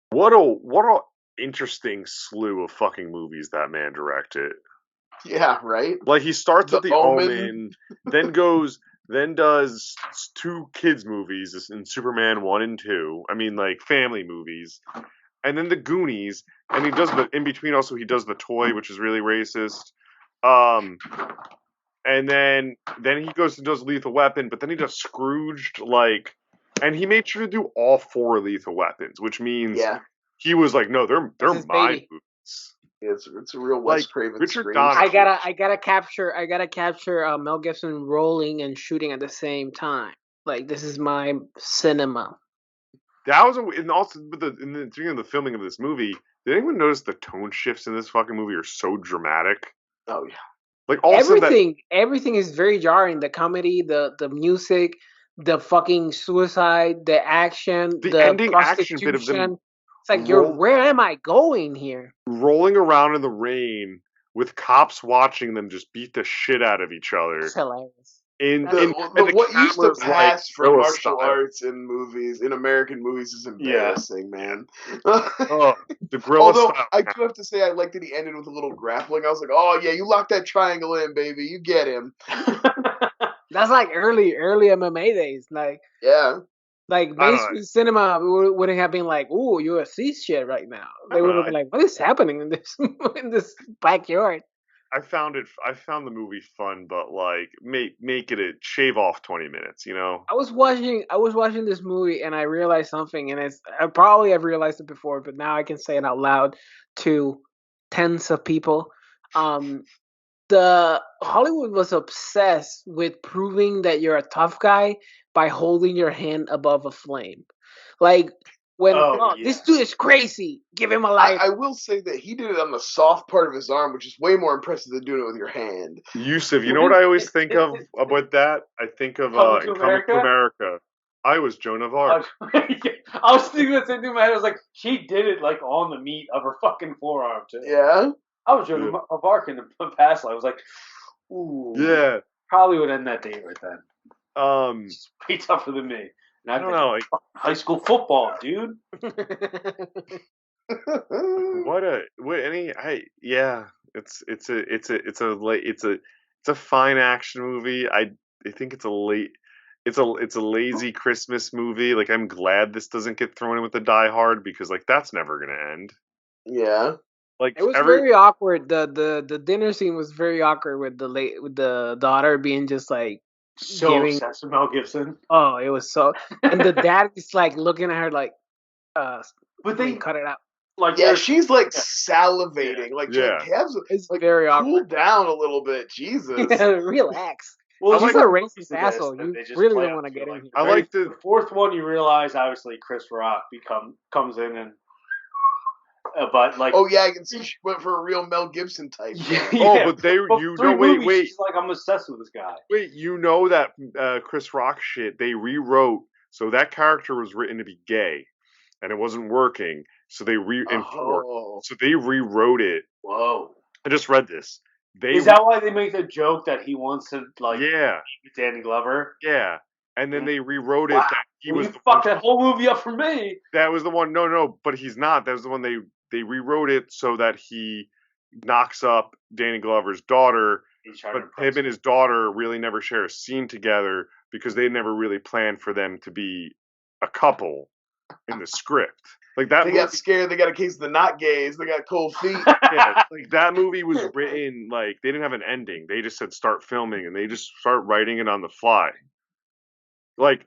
what a interesting slew of fucking movies that man directed. Yeah, right. Like he starts with The The Omen. Omen, then does two kids movies in Superman 1 and 2. I mean, like family movies, and then The Goonies, and he does in between. Also, he does The Toy, which is really racist. And then he goes and does Lethal Weapon, but then he does Scrooged, like, and he made sure to do all 4 Lethal Weapons, which means he was like, no, they're his my baby. movies. It's a real Wes Craven Richard scream. Donner. I gotta capture Mel Gibson rolling and shooting at the same time. Like, this is my cinema. That was and also in the filming of this movie. Did anyone notice the tone shifts in this fucking movie are so dramatic? Oh yeah. Like also everything is very jarring. The comedy, the music, the fucking suicide, the action, the the ending action bit of prostitution. them It's like where am I going here? rolling around in the rain with cops watching them just beat the shit out of each other. It's hilarious. And what used to pass for Noah martial style. arts in movies, in American movies, is embarrassing, man. Oh, the gorilla Although style. I do have to say, I like that he ended with a little grappling. I was like, oh yeah, you lock that triangle in, baby, you get him. That's like early MMA days. Yeah. Like mainstream cinema wouldn't have been like, "Ooh, UFC shit right now." They would have been like, "What is happening in this in this backyard?" I found the movie fun, but like make it shave off 20 minutes, you know. I was watching this movie and I realized something, and I probably have realized it before, but now I can say it out loud to tens of people. The Hollywood was obsessed with proving that you're a tough guy by holding your hand above a flame. Like when this dude is crazy, give him a light. I will say that he did it on the soft part of his arm, which is way more impressive than doing it with your hand. Yusuf, you know what I always think of about that? I think of in Coming to America. I was Joan of Arc. I was thinking the same thing in my head. I was like, she did it like on the meat of her fucking forearm too. Yeah. I was Joan of Arc in the past life. I was like, ooh. Yeah. Probably would end that date right then. It's way tougher than me. And I don't know, like high school football, dude. It's a fine action movie. I think it's a lazy Christmas movie. Like, I'm glad this doesn't get thrown in with the Die Hard, because like that's never gonna end. Yeah. Like it was very awkward. The dinner scene was very awkward with the daughter being just like obsessed with Mel Gibson. Oh, it was so, and the dad is like looking at her like, but they cut it out. Like she's like salivating. Like it's like very awkward. Cool down a little bit, Jesus. Relax. Well, she's a racist asshole. You really don't want to get in here. I like the fourth one. You realize obviously Chris Rock comes in and. But like, oh yeah, I can see she went for a real Mel Gibson type. But wait. She's like, I'm obsessed with this guy. Wait, you know that Chris Rock shit? They rewrote, so that character was written to be gay, and it wasn't working. So they so they rewrote it. Whoa! I just read this. Is that why they make the joke that he wants to like Danny Glover? Yeah. And then they rewrote it that he was. You fucked that whole movie up for me. That was the one. No, but he's not. That was the one they rewrote it so that he knocks up Danny Glover's daughter. But him and his daughter really never share a scene together because they never really planned for them to be a couple in the script. Like that, they got scared. They got a case of the not gays. They got cold feet. Yeah, like that movie was written like they didn't have an ending. They just said start filming, and they just start writing it on the fly. Like,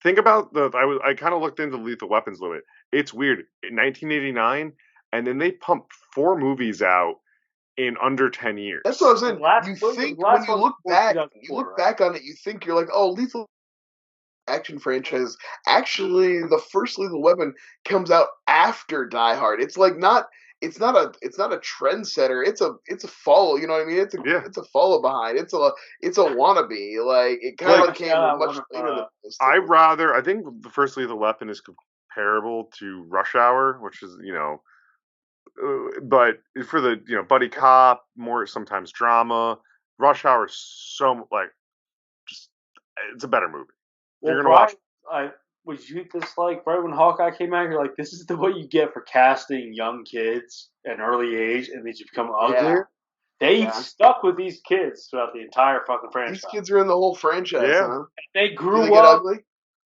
think about I kind of looked into Lethal Weapons a little bit. It's weird. In 1989, and then they pumped 4 movies out in under 10 years. That's what I'm saying. You think when you look back on it, you think you're like, oh, Lethal action franchise. Actually, the first Lethal Weapon comes out after Die Hard. It's like it's not a trendsetter. It's a follow. You know what I mean? It's a follow behind. It's a wannabe. Like it kind of came much later than this. I think the first Lethal Weapon is comparable to Rush Hour, which is but for the buddy cop, more sometimes drama. Rush Hour is so like just it's a better movie. Well, you're gonna watch. Was you this like right when Hawkeye came out? You're like, this is what you get for casting young kids at an early age, and they just become uglier. Yeah. They stuck with these kids throughout the entire fucking franchise. These kids are in the whole franchise. Yeah, huh? They grew Did they get ugly?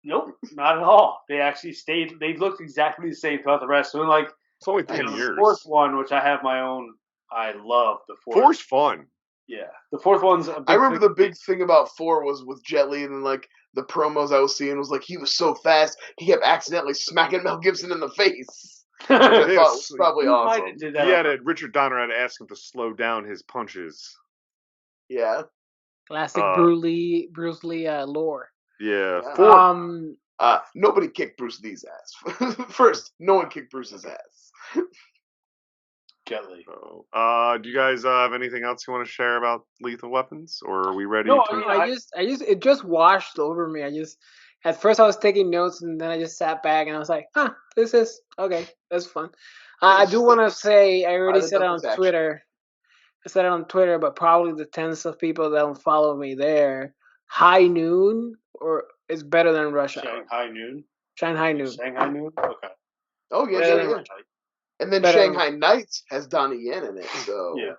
Nope, not at all. They actually stayed. They looked exactly the same throughout the rest. So like, it's only 10 years. The fourth one, which I have my own. I love the fourth. Four's fun. Yeah, the fourth one's. I remember the big thing about 4 was with Jet Li, and then like the promos I was seeing was like he was so fast he kept accidentally smacking Mel Gibson in the face. Which I thought was probably awesome. Richard Donner had to ask him to slow down his punches. Yeah, classic Bruce Lee lore. Yeah. Nobody kicked Bruce Lee's ass. First, no one kicked Bruce's ass. Gently. So, do you guys have anything else you want to share about Lethal Weapons, or are we ready? No, I just it just washed over me. At first, I was taking notes, and then I just sat back and I was like, "Huh, this is okay. That's fun." I It's do just want like to say I already by the said it on numbers action. Twitter. I said it on Twitter, but probably the tens of people that don't follow me there. High Noon is better than Rush Hour. Shanghai Noon. Shanghai Noon. Shanghai Noon. Okay. Oh yeah, Better yeah, than yeah. Rush Hour. And then Better than- Shanghai Nights has Donnie Yen in it, so Yeah.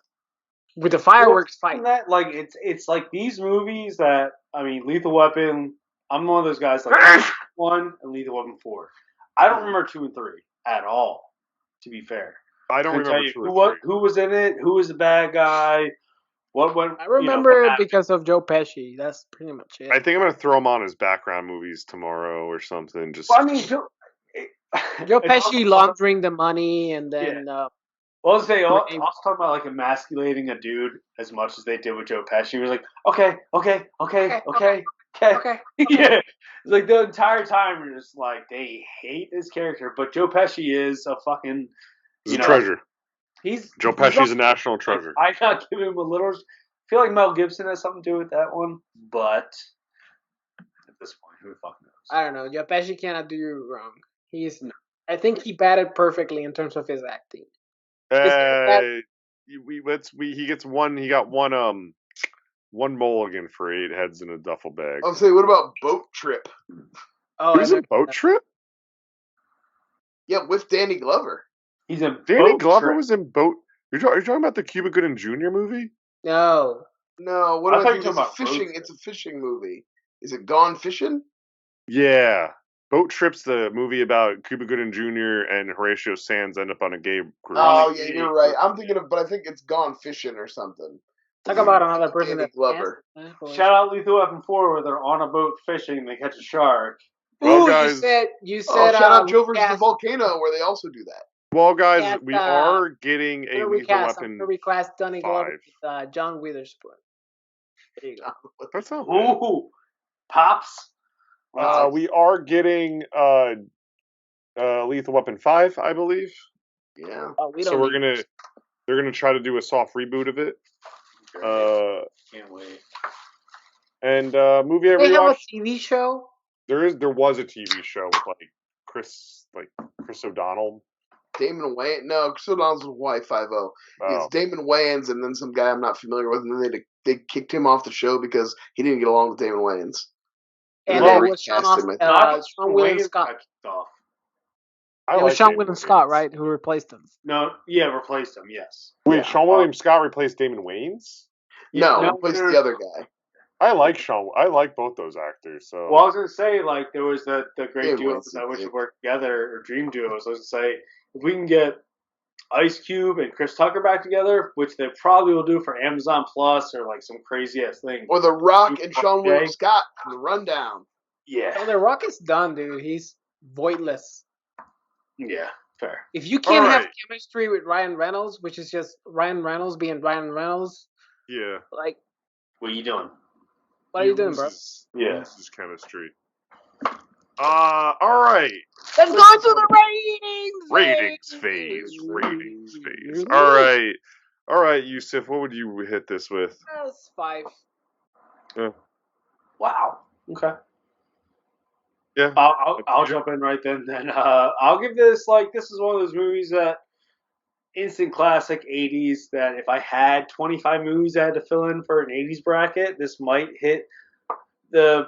With the fireworks fight. That like it's like these movies that I mean, Lethal Weapon. I'm one of those guys like 1 and Lethal Weapon 4. I don't remember 2 and 3 at all. To be fair, I don't couldn't tell remember you 2 or 3. who was in it, who was the bad guy, what went. I remember it because of Joe Pesci. That's pretty much it. I think I'm gonna throw him on as background movies tomorrow or something. Just Well, I mean, Joe Pesci laundering the money and then. Well, I was saying, also talking about like emasculating a dude as much as they did with Joe Pesci. He was like, okay. Yeah. It's like the entire time you're just like, they hate this character, but Joe Pesci is a fucking, he's a treasure. Joe Pesci's he's a national treasure. I not give him a little. I feel like Mel Gibson has something to do with that one, but at this point, who the fuck knows? I don't know. Joe Pesci cannot do you wrong. I think he batted perfectly in terms of his acting. He gets one. He got one mulligan for 8 heads in a duffel bag. I'll say, what about Boat Trip? Oh, He was in Boat Trip? Yeah, with Danny Glover. He's in Danny Boat Glover Trip. was in Boat. You're talking about the Cuba Gooding Jr. movie? No. No, what I am thought I you thinking? were It's a talking about fishing. Road It's a fishing movie. Is it Gone Fishing? Yeah. Boat Trip's the movie about Cuba Gooding Jr. and Horatio Sands end up on a gay cruise. Oh yeah, you're right. I'm thinking of, but I think it's Gone Fishing or something. Talk about another person Danny that Glover. Shout out Lethal Weapon 4 where they're on a boat fishing and they catch a shark. Well, Ooh, guys, you Oh, said shout out Joe versus the recast. Volcano, where they also do that. Well, guys, Yes, we are getting a Lethal recast. I'm Weapon gonna recast Donnie Glover 5. with John Witherspoon. There you go. That's not bad. Ooh, Pops. We are getting Lethal Weapon 5, I believe. Yeah. Oh, we So don't. they're gonna try to do a soft reboot of it. Can't wait. And movie I They have a rewatched. TV show. There was a TV show with Chris O'Donnell. Damon Wayans. No, Chris O'Donnell's with Y50. It's Damon Wayans and then some guy I'm not familiar with, and then they kicked him off the show because he didn't get along with Damon Wayans. And they it was Sean William Scott. It was Sean William Scott, right, who replaced him. No, yeah, replaced him. Yes. Wait, Sean William Scott replaced Damon Wayans? No, replaced the other guy. I like Sean. I like both those actors. So. Well, I was gonna say like there was the great Damon duos Wayans that we is should work together or dream duos. I was gonna say if we can get Ice Cube and Chris Tucker back together, which they probably will do for Amazon Plus or like some crazy ass thing. Or The Rock and Sean William Scott from The Rundown. Yeah. Oh, The Rock is done, dude. He's voidless. Yeah, fair. If you can't have chemistry with Ryan Reynolds, which is just Ryan Reynolds being Ryan Reynolds. Yeah. Like, what are you doing? What are you doing, bro? Yeah. This is chemistry. All right. Let's go to the ratings phase. All right, Yusuf, what would you hit this with? That's 5. Yeah. Wow. Okay. Yeah. I'll jump in right then. Then I'll give this this is one of those movies that instant classic 80s that if I had 25 movies I had to fill in for an 80s bracket, this might hit the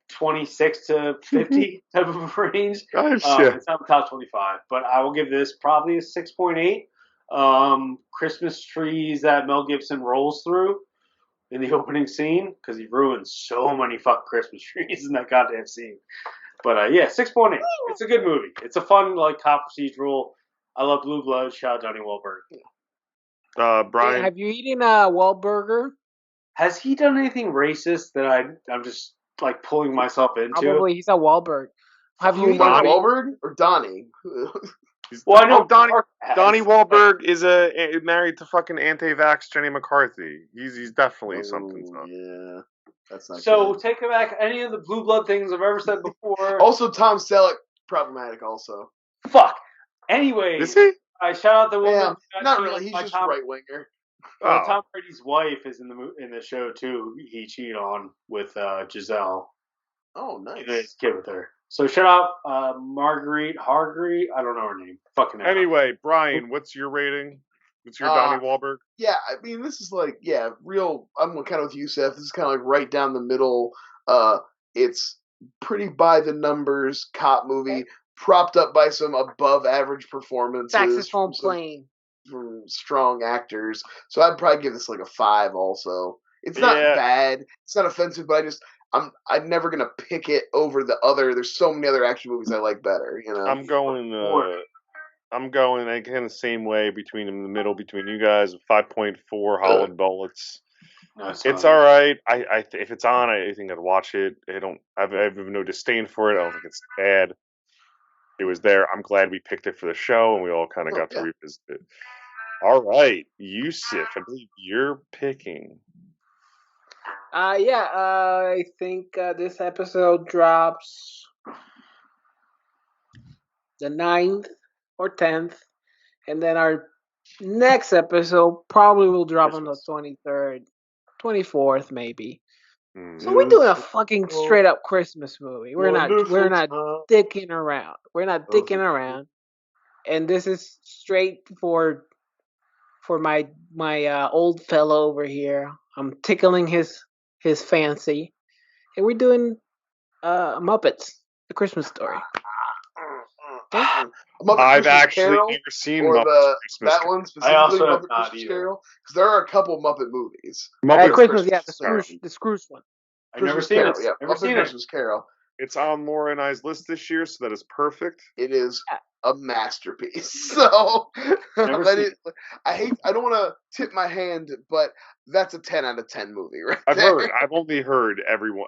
26 to 50 type of range. Gosh, it's not the top 25, but I will give this probably a 6.8. Christmas trees that Mel Gibson rolls through in the opening scene because he ruins so many fucking Christmas trees in that goddamn scene. But yeah, 6.8. It's a good movie. It's a fun cop procedural. I love Blue Blood. Shout out Johnny Wahlberg. Brian, have you eaten a Wahlburger? Has he done anything racist that I'm just pulling myself into? Probably. He's a Wahlberg. Have you eaten Wahlberg or Donnie? Well, I know Donnie Wahlberg is married to fucking anti-vax Jenny McCarthy. He's definitely something. Yeah. That's not so good. take back any of the Blue Blood things I've ever said before. Also, Tom Selleck, problematic also. Fuck. Anyway. Is he? I shout out the woman. Yeah, not really. He's just right-winger. Tom Brady's wife is in the show, too. He cheated on with Giselle. Oh, nice. He is a kid with her. So shout out Marguerite Hargreave. I don't know her name. Fucking hell. Anyway, Brian, what's your rating? What's your Donnie Wahlberg? Yeah, I mean, this is like, real. I'm kind of with you, Seth. This is kind of like right down the middle. It's pretty by the numbers cop movie, propped up by some above average performances. Saxophone playing from strong actors. So I'd probably give this like a 5 also. It's not bad. It's not offensive, but I'm never gonna pick it over the other. There's so many other action movies I like better. You know. I'm going again the same way in the middle between you guys. 5.4 Holland Bullets. No, it's all right. If it's on, I think I'd watch it. I have no disdain for it. I don't think it's bad. It was there. I'm glad we picked it for the show, and we all kind of got to revisit it. All right, Yusuf, I believe you're picking. I think this episode drops the 9th or 10th, and then our next episode probably will drop on the 23rd, 24th maybe. So we're doing a fucking straight up Christmas movie. We're not dicking around. We're not dicking around, and this is straight for my old fellow over here. I'm tickling his fancy, and we're doing Muppets, The Christmas Story. I've actually never seen Muppets Christmas that one specifically. I also Muppet Christmas Carol, because there are a couple Muppet movies. Muppet Christmas, the Scrooge one. I've never seen it. Yeah, Muppet Christmas Carol. It's on Laura and I's list this year, so that is perfect. It is a masterpiece. So I don't want to tip my hand, but that's a 10 out of 10 movie, right? I've only heard everyone.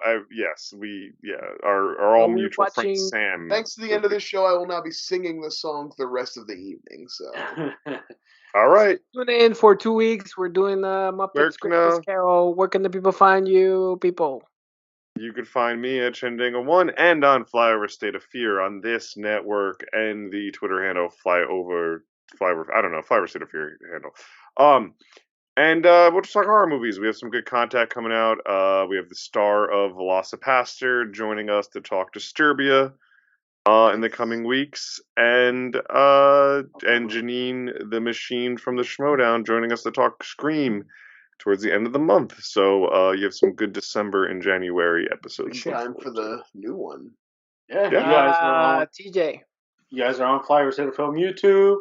Our all mutual friend Sam. Thanks to the end of this show, I will now be singing the song for the rest of the evening. So. All right. Tune in for 2 weeks. We're doing the Muppets Christmas Carol. Where can the people find you, people? You can find me at Chendinga1 and on Flyover State of Fear on this network and the Twitter handle Flyover. I don't know, Flyover State of Fear handle. And we'll just talk horror movies. We have some good content coming out. We have the star of Velocipaster joining us to talk Disturbia in the coming weeks, and Janine the Machine from the Schmodown joining us to talk Scream towards the end of the month. So you have some good December and January episodes. Time for the new one. Yeah. You guys are on, TJ. You guys are on Flyover State of Film YouTube.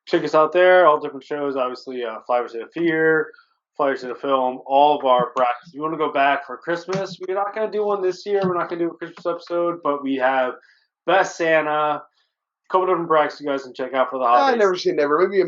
Check us out there. All different shows, obviously. Flyover State of Fear, Flyover State of Film, all of our brackets. If you want to go back for Christmas, we're not going to do one this year. We're not going to do a Christmas episode, but we have Best Santa, a couple different brackets you guys can check out for the holidays. I never say never. Maybe a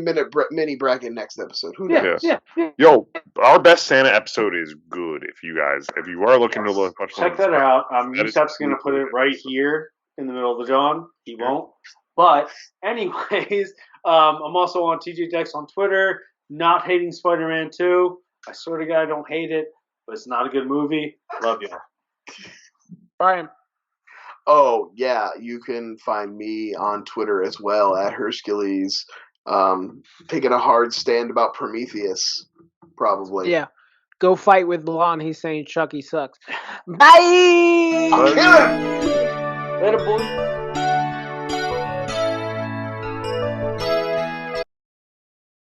mini bracket next episode. Who knows? Yeah. Yo, our Best Santa episode is good. If you are looking to look much check that out. Yusuf's going to put it right here in the middle of the John. He won't. But anyways, I'm also on TJ Dex on Twitter. Not hating Spider-Man 2. I swear to God, I don't hate it, but it's not a good movie. Love y'all. Brian. Oh, yeah, you can find me on Twitter as well, at Hershkules, taking a hard stand about Prometheus, probably. Yeah. Go fight with Blonde. He's saying Chucky sucks. Bye! I'll kill him! Later, boys.